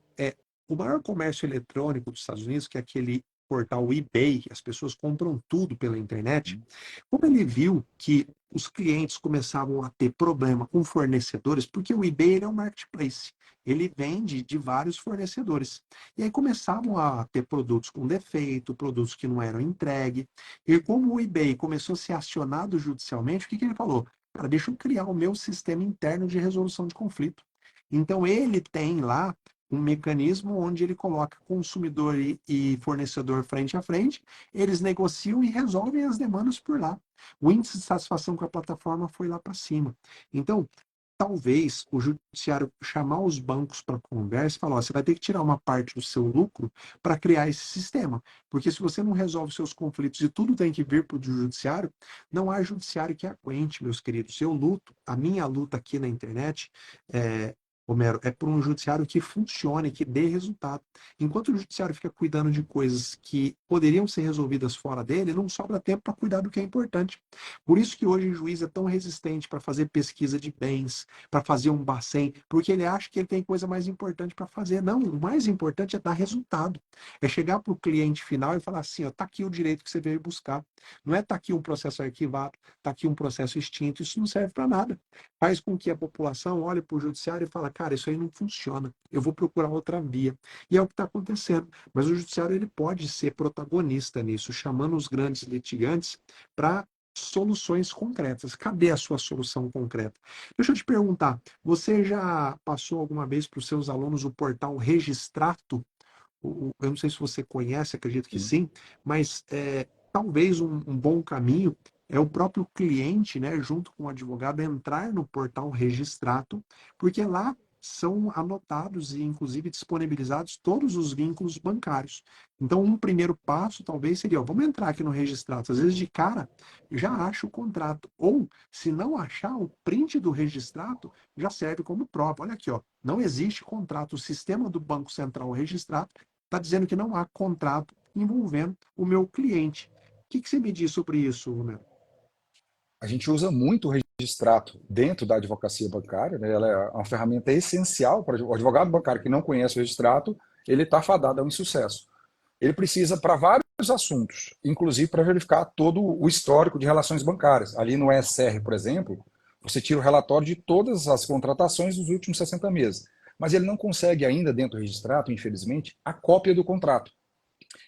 o maior comércio eletrônico dos Estados Unidos, que é aquele portal eBay, as pessoas compram tudo pela internet, como ele viu que os clientes começavam a ter problema com fornecedores, porque o eBay ele é um marketplace, ele vende de vários fornecedores. E aí começavam a ter produtos com defeito, produtos que não eram entregues. E como o eBay começou a ser acionado judicialmente, o que ele falou? Cara, deixa eu criar o meu sistema interno de resolução de conflito. Então ele tem lá um mecanismo onde ele coloca consumidor e fornecedor frente a frente, eles negociam e resolvem as demandas por lá. O índice de satisfação com a plataforma foi lá para cima. Então, talvez o judiciário chamar os bancos para conversa e falar, ó, você vai ter que tirar uma parte do seu lucro para criar esse sistema. Porque se você não resolve seus conflitos e tudo tem que vir para o judiciário, não há judiciário que aguente, meus queridos. Eu luto, a minha luta aqui na internet, é, Romero, é por um judiciário que funcione, que dê resultado. Enquanto o judiciário fica cuidando de coisas que poderiam ser resolvidas fora dele, não sobra tempo para cuidar do que é importante. Por isso que hoje o juiz é tão resistente para fazer pesquisa de bens, para fazer um Bacen, porque ele acha que ele tem coisa mais importante para fazer. Não, o mais importante é dar resultado. É chegar para o cliente final e falar assim, ó, tá aqui o direito que você veio buscar. Não é tá aqui um processo arquivado, tá aqui um processo extinto, isso não serve para nada. Faz com que a população olhe para o judiciário e fala, cara, isso aí não funciona, eu vou procurar outra via. E é o que está acontecendo. Mas o judiciário ele pode ser protagonista nisso, chamando os grandes litigantes para soluções concretas. Cadê a sua solução concreta? Deixa eu te perguntar, você já passou alguma vez para os seus alunos o portal Registrato? Eu não sei se você conhece, acredito que Sim. sim, mas talvez um bom caminho é o próprio cliente, né, junto com o advogado, entrar no portal Registrato, porque lá são anotados e, inclusive, disponibilizados todos os vínculos bancários. Então, um primeiro passo talvez seria, ó, vamos entrar aqui no Registrato. Às vezes, de cara, já acha o contrato. Ou, se não achar, o print do Registrato já serve como prova. Olha aqui, ó, não existe contrato. O sistema do Banco Central Registrato está dizendo que não há contrato envolvendo o meu cliente. O que você me diz sobre isso, Romero? A gente usa muito o registrato dentro da advocacia bancária, né? Ela é uma ferramenta essencial para o advogado bancário que não conhece o registrato, ele está fadado a um insucesso. Ele precisa para vários assuntos, inclusive para verificar todo o histórico de relações bancárias. Ali no ESR, por exemplo, você tira o relatório de todas as contratações dos últimos 60 meses. Mas ele não consegue ainda, dentro do registrato, infelizmente, a cópia do contrato.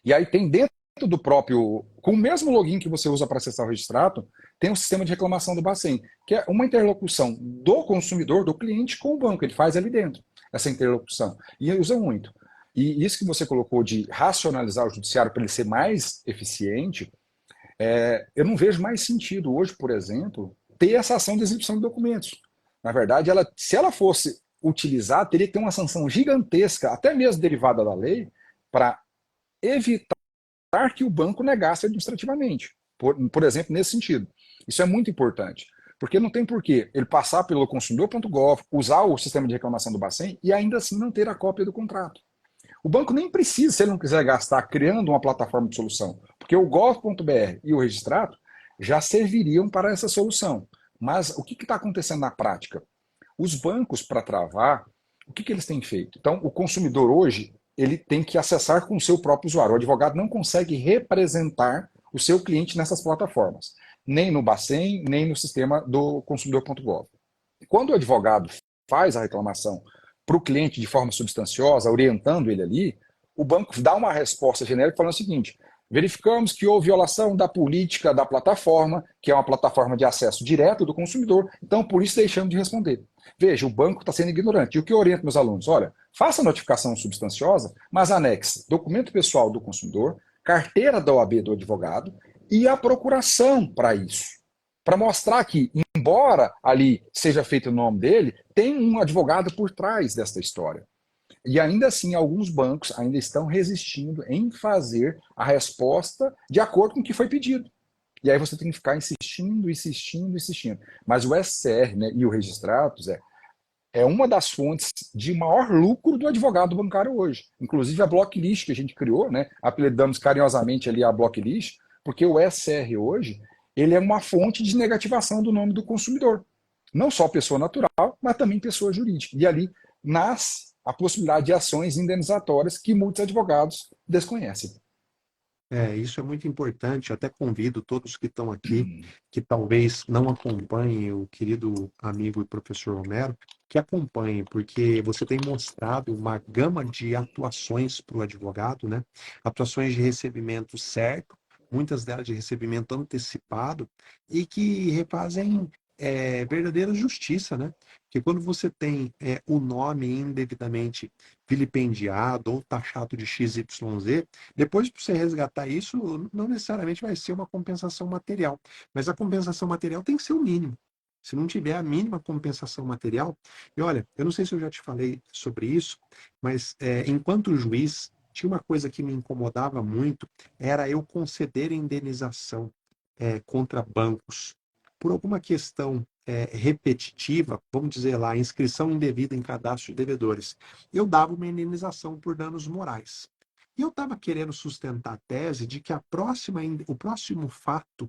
E aí tem dentro do próprio, com o mesmo login que você usa para acessar o registrato, tem um sistema de reclamação do Bacen, que é uma interlocução do consumidor, do cliente com o banco. Ele faz ali dentro essa interlocução. E ele usa muito. E isso que você colocou de racionalizar o judiciário para ele ser mais eficiente, eu não vejo mais sentido hoje, por exemplo, ter essa ação de exibição de documentos. Na verdade, se ela fosse utilizar, teria que ter uma sanção gigantesca, até mesmo derivada da lei, para evitar que o banco negasse administrativamente. Por exemplo, nesse sentido. Isso é muito importante. Porque não tem porquê ele passar pelo consumidor.gov, usar o sistema de reclamação do Bacen e ainda assim não ter a cópia do contrato. O banco nem precisa, se ele não quiser gastar criando uma plataforma de solução, porque o gov.br e o registrato já serviriam para essa solução. Mas o que está acontecendo na prática? Os bancos, para travar, o que eles têm feito? Então, o consumidor hoje, ele tem que acessar com o seu próprio usuário. O advogado não consegue representar o seu cliente nessas plataformas, nem no Bacen, nem no sistema do consumidor.gov. Quando o advogado faz a reclamação para o cliente de forma substanciosa, orientando ele ali, o banco dá uma resposta genérica falando o seguinte: verificamos que houve violação da política da plataforma, que é uma plataforma de acesso direto do consumidor, então por isso deixamos de responder. Veja, o banco está sendo ignorante. E o que eu oriento meus alunos? Olha, faça a notificação substanciosa, mas anexe documento pessoal do consumidor, carteira da OAB do advogado e a procuração para isso. Para mostrar que, embora ali seja feito o nome dele, tem um advogado por trás desta história. E ainda assim, alguns bancos ainda estão resistindo em fazer a resposta de acordo com o que foi pedido. E aí você tem que ficar insistindo, insistindo, insistindo. Mas o SCR, né, e o Registratos é uma das fontes de maior lucro do advogado bancário hoje. Inclusive a Blocklist que a gente criou, né, apelidamos carinhosamente ali a Blocklist, porque o SCR hoje ele é uma fonte de negativação do nome do consumidor. Não só pessoa natural, mas também pessoa jurídica. E ali nasce a possibilidade de ações indenizatórias que muitos advogados desconhecem. Isso é muito importante. Eu até convido todos que estão aqui, que talvez não acompanhem o querido amigo e professor Romero, que acompanhem, porque você tem mostrado uma gama de atuações para o advogado, né? Atuações de recebimento certo, muitas delas de recebimento antecipado, e que refazem verdadeira justiça, né? Porque quando você tem o nome indevidamente vilipendiado ou taxado de XYZ, depois, para você resgatar isso, não necessariamente vai ser uma compensação material, mas a compensação material tem que ser o mínimo. Se não tiver a mínima compensação material, e olha, eu não sei se eu já te falei sobre isso, mas enquanto juiz, tinha uma coisa que me incomodava muito, era eu conceder indenização contra bancos. Por alguma questão repetitiva, vamos dizer lá, inscrição indevida em cadastro de devedores, eu dava uma indenização por danos morais. E eu estava querendo sustentar a tese de que o próximo fato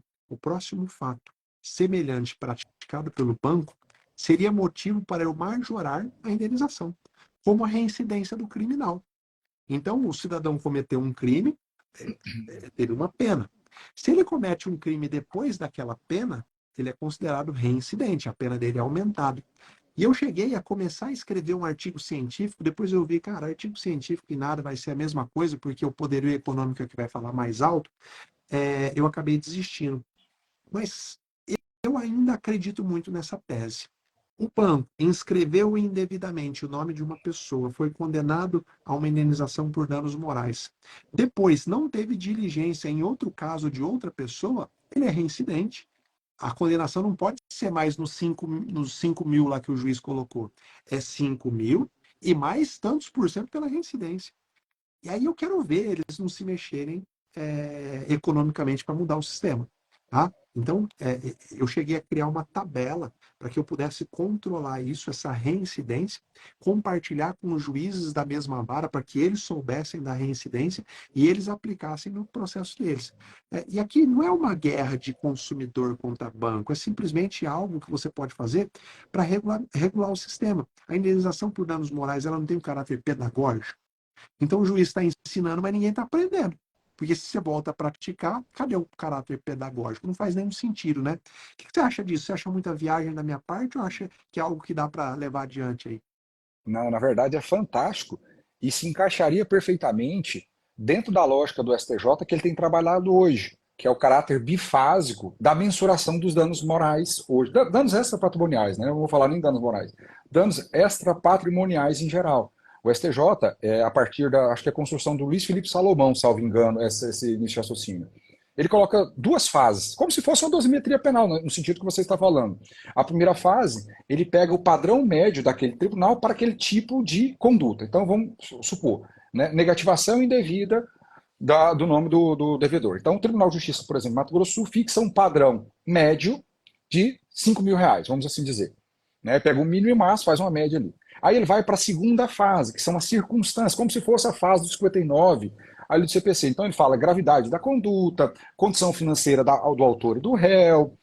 semelhante praticado pelo banco seria motivo para eu majorar a indenização, como a reincidência do criminal. Então, o cidadão cometeu um crime, teve uma pena. Se ele comete um crime depois daquela pena, ele é considerado reincidente, a pena dele é aumentada. E eu cheguei a começar a escrever um artigo científico, depois eu vi, cara, artigo científico e nada vai ser a mesma coisa, porque o poderio econômico é que vai falar mais alto, eu acabei desistindo. Mas eu ainda acredito muito nessa tese. O banco inscreveu indevidamente o nome de uma pessoa, foi condenado a uma indenização por danos morais. Depois, não teve diligência em outro caso de outra pessoa, ele é reincidente. A condenação não pode ser mais nos 5 mil lá que o juiz colocou. É 5 mil e mais tantos por cento pela reincidência. E aí eu quero ver eles não se mexerem economicamente para mudar o sistema. Tá? Então, eu cheguei a criar uma tabela para que eu pudesse controlar isso, essa reincidência, compartilhar com os juízes da mesma vara para que eles soubessem da reincidência e eles aplicassem no processo deles. E aqui não é uma guerra de consumidor contra banco, é simplesmente algo que você pode fazer para regular o sistema. A indenização por danos morais ela não tem um caráter pedagógico. Então o juiz está ensinando, mas ninguém está aprendendo. Porque se você volta a praticar, cadê o caráter pedagógico? Não faz nenhum sentido, né? O que você acha disso? Você acha muita viagem da minha parte ou acha que é algo que dá para levar adiante aí? Não, na verdade é fantástico e se encaixaria perfeitamente dentro da lógica do STJ que ele tem trabalhado hoje, que é o caráter bifásico da mensuração dos danos morais hoje. Danos extrapatrimoniais, né? Eu não vou falar nem danos morais. Danos extrapatrimoniais em geral. O STJ, a partir da, acho que é a construção do Luiz Felipe Salomão, salvo engano, esse início de raciocínio. Ele coloca duas fases, como se fosse uma dosimetria penal, no sentido que você está falando. A primeira fase, ele pega o padrão médio daquele tribunal para aquele tipo de conduta. Então, vamos supor, né, negativação indevida do nome do devedor. Então, o Tribunal de Justiça, por exemplo, Mato Grosso do Sul, fixa um padrão médio de 5 mil reais, vamos assim dizer. Né? Pega o mínimo e o máximo, faz uma média ali. Aí ele vai para a segunda fase, que são as circunstâncias, como se fosse a fase do 59, ali do CPC. Então ele fala gravidade da conduta, condição financeira do autor e do réu,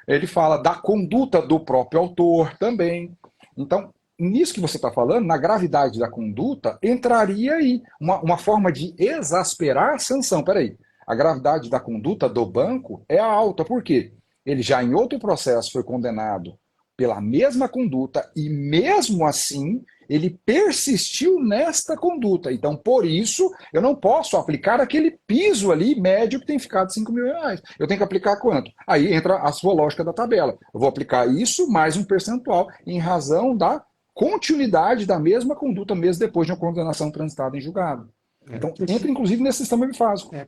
ele fala da conduta do próprio autor também. Então, nisso que você está falando, na gravidade da conduta, entraria aí uma forma de exasperar a sanção. Peraí, a gravidade da conduta do banco é alta, por quê? Ele já em outro processo foi condenado pela mesma conduta e mesmo assim ele persistiu nesta conduta. Então, por isso, eu não posso aplicar aquele piso ali médio que tem ficado 5 mil reais. Eu tenho que aplicar quanto? Aí entra a sua lógica da tabela. Eu vou aplicar isso mais um percentual em razão da continuidade da mesma conduta mesmo depois de uma condenação transitada em julgado. Então, Porque, entra inclusive nesse sistema bifásico. é,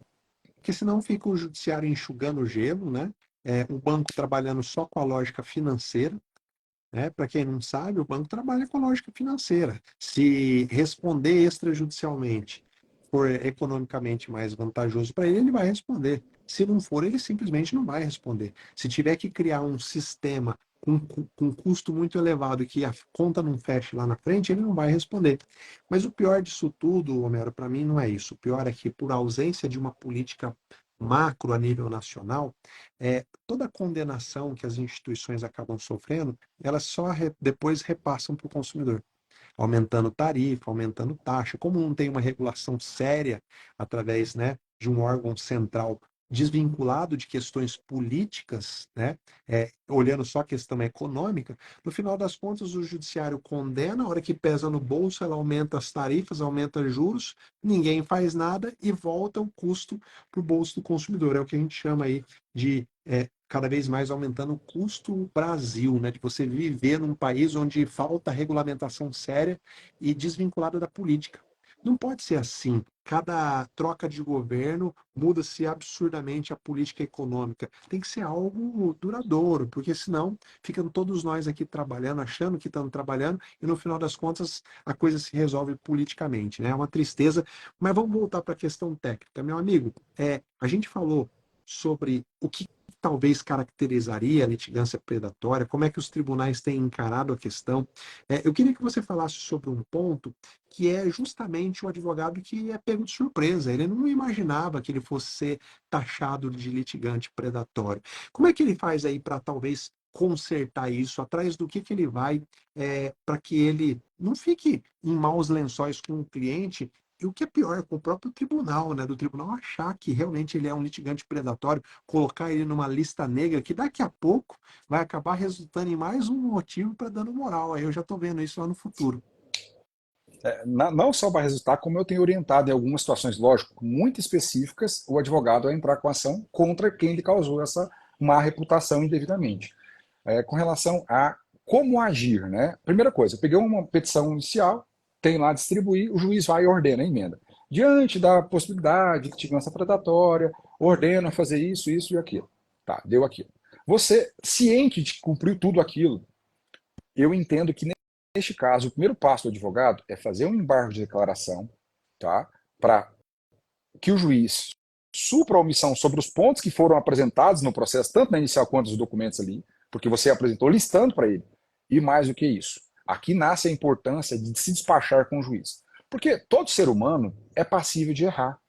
porque senão fica o judiciário enxugando o gelo, né? O banco trabalhando só com a lógica financeira. Para quem não sabe, o banco trabalha com lógica financeira. Se responder extrajudicialmente for economicamente mais vantajoso para ele, ele vai responder. Se não for, ele simplesmente não vai responder. Se tiver que criar um sistema com custo muito elevado e que a conta não feche lá na frente, ele não vai responder. Mas o pior disso tudo, Homero, para mim não é isso. O pior é que, por ausência de uma política macro a nível nacional, toda condenação que as instituições acabam sofrendo, elas só depois repassam para o consumidor, aumentando tarifa, aumentando taxa. Como não tem uma regulação séria através, né, de um órgão central desvinculado de questões políticas, né, olhando só a questão econômica, no final das contas o judiciário condena, a hora que pesa no bolso, ela aumenta as tarifas, aumenta juros, ninguém faz nada e volta o custo para o bolso do consumidor. É o que a gente chama aí de cada vez mais aumentando o custo Brasil, né, de você viver num país onde falta regulamentação séria e desvinculada da política. Não pode ser assim. Cada troca de governo muda-se absurdamente a política econômica. Tem que ser algo duradouro, porque senão ficam todos nós aqui trabalhando, achando que estamos trabalhando, e no final das contas a coisa se resolve politicamente, né? É uma tristeza. Mas vamos voltar para a questão técnica. Meu amigo, a gente falou sobre o que talvez caracterizaria a litigância predatória, como é que os tribunais têm encarado a questão. Eu queria que você falasse sobre um ponto que é justamente o advogado que é pego de surpresa. Ele não imaginava que ele fosse ser taxado de litigante predatório. Como é que ele faz aí para talvez consertar isso? Atrás do que ele vai para que ele não fique em maus lençóis com o cliente? E o que é pior, com o próprio tribunal, né? Do tribunal achar que realmente ele é um litigante predatório, colocar ele numa lista negra, que daqui a pouco vai acabar resultando em mais um motivo para dano moral. Aí eu já estou vendo isso lá no futuro. Não só vai resultar, como eu tenho orientado em algumas situações, lógico, muito específicas, o advogado a entrar com ação contra quem lhe causou essa má reputação indevidamente. Com relação a como agir, né? Primeira coisa, eu peguei uma petição inicial, tem lá distribuir, o juiz vai e ordena a emenda. Diante da possibilidade de litigância predatória, ordena fazer isso, isso e aquilo. Tá, deu aquilo. Você, ciente de que cumpriu tudo aquilo, eu entendo que neste caso, o primeiro passo do advogado é fazer um embargo de declaração, tá? Para que o juiz supra a omissão sobre os pontos que foram apresentados no processo, tanto na inicial quanto nos documentos ali, porque você apresentou listando para ele. E mais do que isso, aqui nasce a importância de se despachar com o juiz. Porque todo ser humano é passível de errar.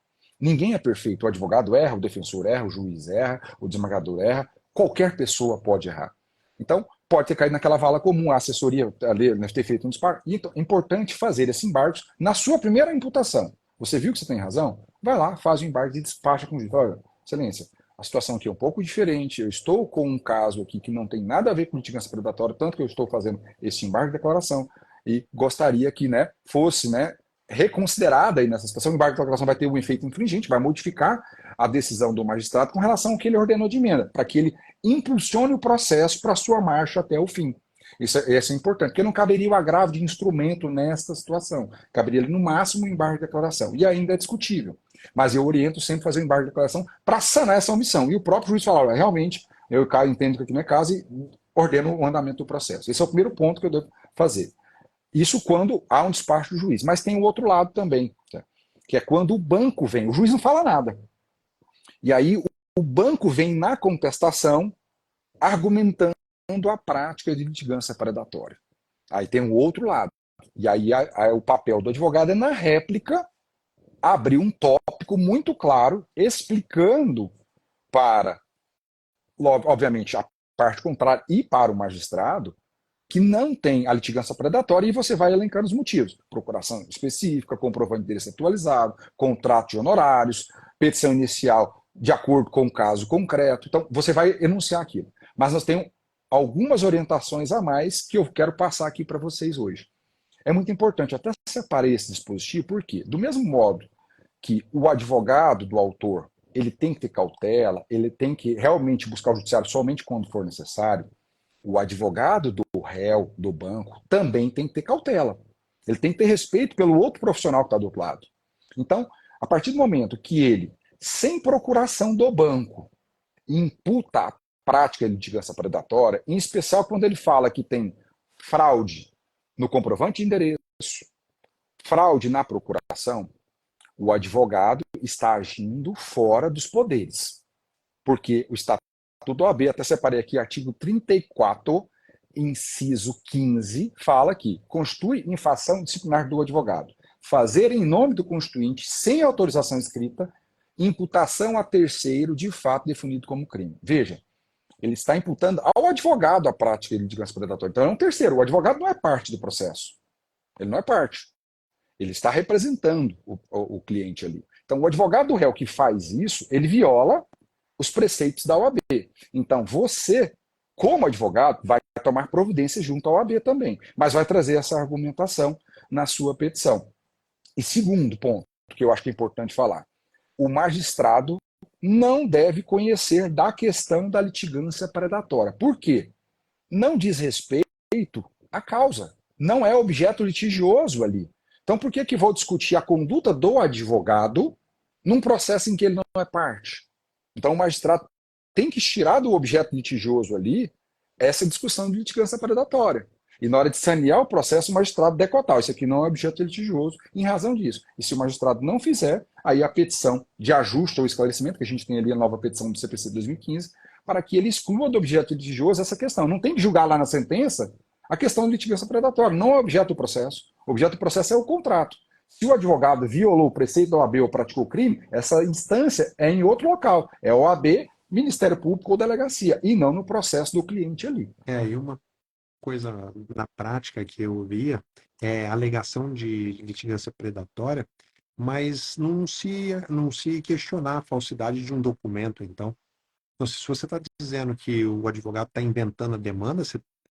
Ninguém é perfeito. O advogado erra, o defensor erra, o juiz erra, o desembargador erra. Qualquer pessoa pode errar. Então, pode ter caído naquela vala comum, a assessoria ali, né, ter feito um disparo. E então, é importante fazer esse embargo na sua primeira imputação. Você viu que você tem razão? Vai lá, faz o embargo e despacha com o juiz. Olha, excelência, a situação aqui é um pouco diferente. Eu estou com um caso aqui que não tem nada a ver com litigância predatória, tanto que eu estou fazendo esse embargo de declaração. E gostaria que, né, fosse, né, reconsiderada aí nessa situação. O embargo de declaração vai ter um efeito infringente, vai modificar a decisão do magistrado com relação ao que ele ordenou de emenda, para que ele impulsione o processo para a sua marcha até o fim. Isso é importante, porque não caberia o agravo de instrumento nesta situação. Caberia no máximo o embargo de declaração. E ainda é discutível. Mas eu oriento sempre a fazer o embargo de declaração para sanar essa omissão. E o próprio juiz fala, realmente, eu entendo que aqui não é caso e ordeno o andamento do processo. Esse é o primeiro ponto que eu devo fazer. Isso quando há um despacho do juiz. Mas tem o outro lado também, tá? Que é quando o banco vem. O juiz não fala nada. E aí o banco vem na contestação argumentando a prática de litigância predatória. Aí tem o outro lado. E aí o papel do advogado é, na réplica, abrir um tópico muito claro, explicando para, obviamente, a parte contrária e para o magistrado, que não tem a litigância predatória, e você vai elencando os motivos. Procuração específica, comprovante de endereço atualizado, contrato de honorários, petição inicial de acordo com o caso concreto. Então, você vai enunciar aquilo. Mas nós temos algumas orientações a mais que eu quero passar aqui para vocês hoje. É muito importante, até separei esse dispositivo, porque, do mesmo modo que o advogado do autor ele tem que ter cautela, ele tem que realmente buscar o judiciário somente quando for necessário, o advogado do réu, do banco, também tem que ter cautela. Ele tem que ter respeito pelo outro profissional que está do outro lado. Então, a partir do momento que ele, sem procuração do banco, imputa a prática de litigância predatória, em especial quando ele fala que tem fraude no comprovante de endereço, fraude na procuração, o advogado está agindo fora dos poderes. Porque o Estatuto da OAB, até separei aqui, artigo 34, inciso 15, fala que constitui infração disciplinar do advogado fazer em nome do constituinte, sem autorização escrita, imputação a terceiro de fato definido como crime. Veja, ele está imputando ao advogado a prática de litigância predatória. Então é um terceiro. O advogado não é parte do processo. Ele não é parte. Ele está representando o cliente ali. Então, o advogado do réu que faz isso, ele viola os preceitos da OAB. Então, você, como advogado, vai tomar providência junto à OAB também, mas vai trazer essa argumentação na sua petição. E segundo ponto, que eu acho que é importante falar, o magistrado não deve conhecer da questão da litigância predatória. Por quê? Não diz respeito à causa. Não é objeto litigioso ali. Então, por que que vou discutir a conduta do advogado num processo em que ele não é parte? Então, o magistrado tem que tirar do objeto litigioso ali essa discussão de litigância predatória. E na hora de sanear o processo, o magistrado decotar. Isso aqui não é objeto litigioso em razão disso. E se o magistrado não fizer, aí a petição de ajuste ou esclarecimento, que a gente tem ali a nova petição do CPC de 2015, para que ele exclua do objeto litigioso essa questão. Não tem que julgar lá na sentença a questão de litigância predatória. Não é objeto do processo. O objeto do processo é o contrato. Se o advogado violou o preceito da OAB ou praticou crime, essa instância é em outro local. É OAB, Ministério Público ou delegacia, e não no processo do cliente ali. E uma coisa na prática que eu via é a alegação de litigância predatória, mas não se questionar a falsidade de um documento. Então, se você está dizendo que o advogado está inventando a demanda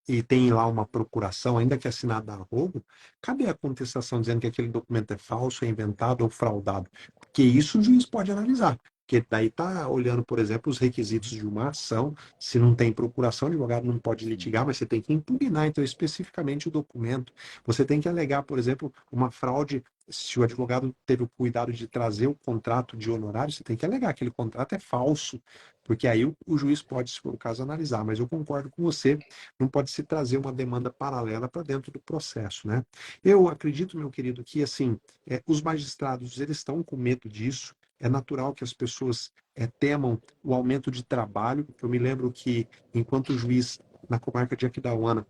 e tem lá uma procuração, ainda que assinada a rogo, cadê a contestação dizendo que aquele documento é falso, é inventado ou fraudado? Porque isso o juiz pode analisar. Porque daí está olhando, por exemplo, os requisitos de uma ação. Se não tem procuração, o advogado não pode litigar, mas você tem que impugnar, então, especificamente o documento. Você tem que alegar, por exemplo, uma fraude. Se o advogado teve o cuidado de trazer o contrato de honorário, você tem que alegar que aquele contrato é falso, porque aí o juiz pode, se for o caso, analisar. Mas eu concordo com você, não pode se trazer uma demanda paralela para dentro do processo, né? Eu acredito, meu querido, que assim, os magistrados, eles estão com medo disso. É natural que as pessoas temam o aumento de trabalho. Eu me lembro que, enquanto juiz na comarca de Aquidauana,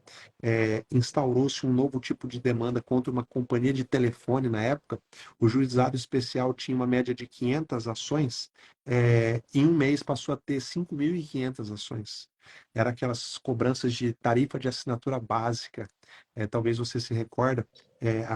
instaurou-se um novo tipo de demanda contra uma companhia de telefone na época. O juizado especial tinha uma média de 500 ações, em um mês passou a ter 5.500 ações. Era aquelas cobranças de tarifa de assinatura básica. Talvez você se recorda,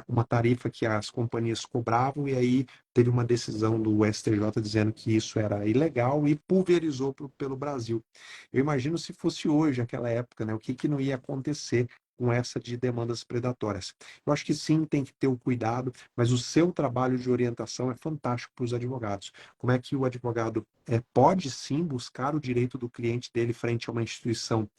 uma tarifa que as companhias cobravam, e aí teve uma decisão do STJ dizendo que isso era ilegal e pulverizou pelo Brasil. Eu imagino se fosse hoje, aquela época, né, o que não ia acontecer com essa de demandas predatórias. Eu acho que sim, tem que ter o cuidado, mas o seu trabalho de orientação é fantástico para os advogados. Como é que o advogado pode sim buscar o direito do cliente dele frente a uma instituição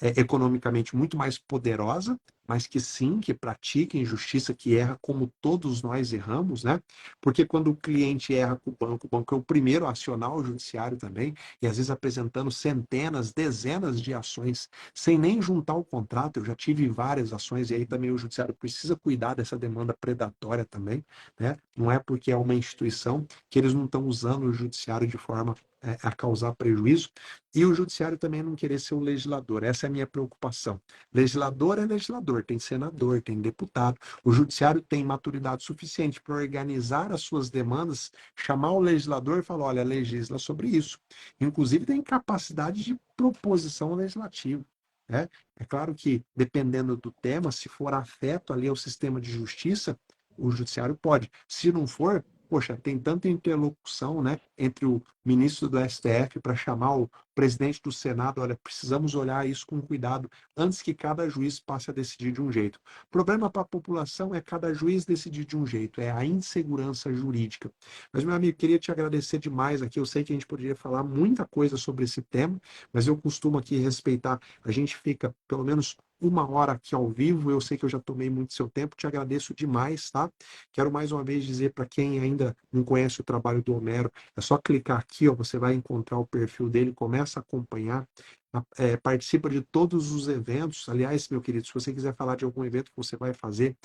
economicamente muito mais poderosa, mas que sim, que pratica injustiça, que erra como todos nós erramos, né? Porque quando o cliente erra com o banco é o primeiro a acionar o judiciário também, e às vezes apresentando centenas, dezenas de ações, sem nem juntar o contrato. Eu já tive várias ações, e aí também o judiciário precisa cuidar dessa demanda predatória também, né? Não é porque é uma instituição que eles não estão usando o judiciário de forma a causar prejuízo, e o judiciário também não querer ser o legislador. Essa é a minha preocupação. Legislador é legislador, tem senador, tem deputado. O judiciário tem maturidade suficiente para organizar as suas demandas, chamar o legislador e falar: olha, legisla sobre isso. Inclusive, tem capacidade de proposição legislativa, né? É claro que, dependendo do tema, se for afeto ali ao sistema de justiça, o judiciário pode. Se não for, poxa, tem tanta interlocução, né, entre o ministro do STF para chamar o presidente do Senado: olha, precisamos olhar isso com cuidado antes que cada juiz passe a decidir de um jeito. O problema para a população é cada juiz decidir de um jeito, é a insegurança jurídica. Mas, meu amigo, queria te agradecer demais aqui. Eu sei que a gente poderia falar muita coisa sobre esse tema, mas eu costumo aqui respeitar. A gente fica pelo menos uma hora aqui ao vivo. Eu sei que eu já tomei muito seu tempo, te agradeço demais, tá? Quero mais uma vez dizer para quem ainda não conhece o trabalho do Homero, é só clicar aqui, ó, você vai encontrar o perfil dele, começa a acompanhar, participa de todos os eventos. Aliás, meu querido, se você quiser falar de algum evento que você vai fazer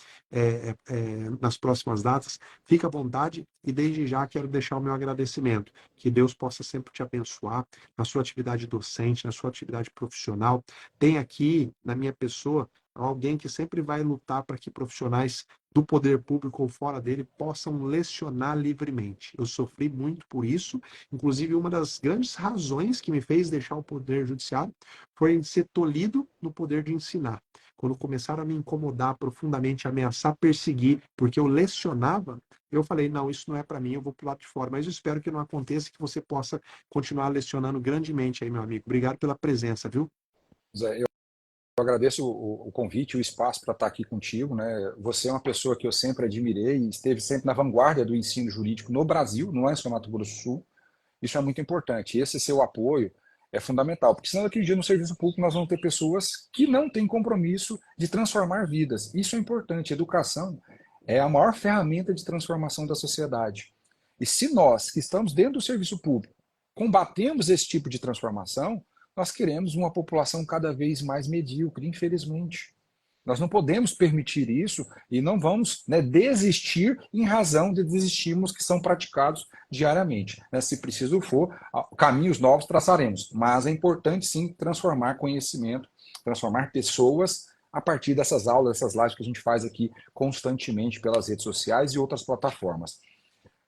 nas próximas datas, fica à vontade, e desde já quero deixar o meu agradecimento. Que Deus possa sempre te abençoar na sua atividade docente, na sua atividade profissional. Tem aqui, na minha pessoa, alguém que sempre vai lutar para que profissionais do poder público ou fora dele possam lecionar livremente. Eu sofri muito por isso. Inclusive, uma das grandes razões que me fez deixar o poder judiciário foi ser tolhido no poder de ensinar. Quando começaram a me incomodar profundamente, ameaçar, perseguir, porque eu lecionava, eu falei: não, isso não é para mim, eu vou para o lado de fora. Mas eu espero que não aconteça, que você possa continuar lecionando grandemente aí, meu amigo. Obrigado pela presença, viu? Zé, eu agradeço o convite, o espaço para estar aqui contigo, né? Você é uma pessoa que eu sempre admirei e esteve sempre na vanguarda do ensino jurídico no Brasil, não é só Mato Grosso do Sul. Isso é muito importante. Esse seu apoio é fundamental, porque senão daqui a dia no serviço público nós vamos ter pessoas que não têm compromisso de transformar vidas. Isso é importante. Educação É a maior ferramenta de transformação da sociedade. E se nós, que estamos dentro do serviço público, combatemos esse tipo de transformação, nós queremos uma população cada vez mais medíocre, infelizmente. Nós não podemos permitir isso e não vamos, né, desistir em razão de desestímulos que são praticados diariamente. Né? Se preciso for, caminhos novos traçaremos, mas é importante sim transformar conhecimento, transformar pessoas a partir dessas aulas, dessas lives que a gente faz aqui constantemente pelas redes sociais e outras plataformas.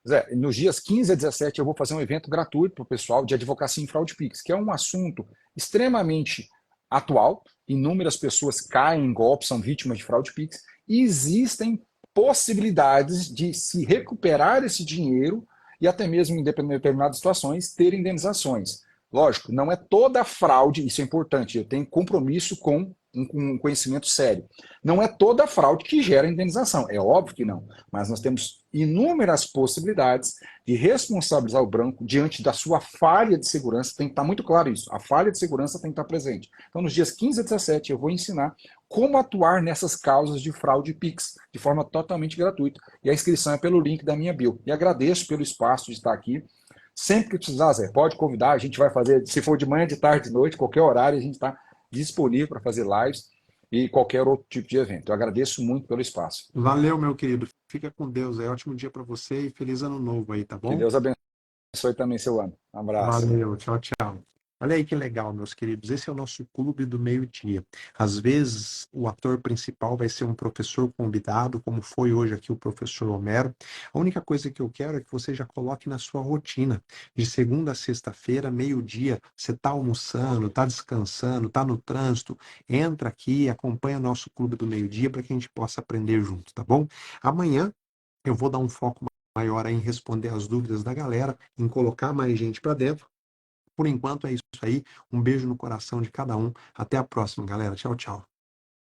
Zé, nos dias 15 a 17 eu vou fazer um evento gratuito para o pessoal de advocacia em fraude Pix, que é um assunto extremamente atual. Inúmeras pessoas caem em golpes, são vítimas de fraude Pix, e existem possibilidades de se recuperar esse dinheiro e até mesmo em determinadas situações ter indenizações. Lógico, não é toda fraude, isso é importante, eu tenho compromisso com um conhecimento sério. Não é toda fraude que gera indenização, é óbvio que não, mas nós temos inúmeras possibilidades de responsabilizar o banco diante da sua falha de segurança, tem que estar muito claro isso, a falha de segurança tem que estar presente. Então, nos dias 15 a 17, eu vou ensinar como atuar nessas causas de fraude Pix, de forma totalmente gratuita, e a inscrição é pelo link da minha bio. E agradeço pelo espaço de estar aqui. Sempre que precisar, Zé, pode convidar, a gente vai fazer, se for de manhã, de tarde, de noite, qualquer horário, a gente está disponível para fazer lives e qualquer outro tipo de evento. Eu agradeço muito pelo espaço. Valeu, meu querido. Fica com Deus. É ótimo dia para você e feliz ano novo aí, tá Que bom? Deus abençoe também seu ano. Um abraço. Valeu, tchau, tchau. Olha aí que legal, meus queridos. Esse é o nosso clube do meio-dia. Às vezes, o ator principal vai ser um professor convidado, como foi hoje aqui o professor Homero. A única coisa que eu quero é que você já coloque na sua rotina. De segunda a sexta-feira, meio-dia, você está almoçando, está descansando, está no trânsito, entra aqui, acompanha o nosso clube do meio-dia para que a gente possa aprender junto, tá bom? Amanhã eu vou dar um foco maior em responder as dúvidas da galera, em colocar mais gente para dentro. Por enquanto é isso aí. Um beijo no coração de cada um. Até a próxima, galera. Tchau, tchau.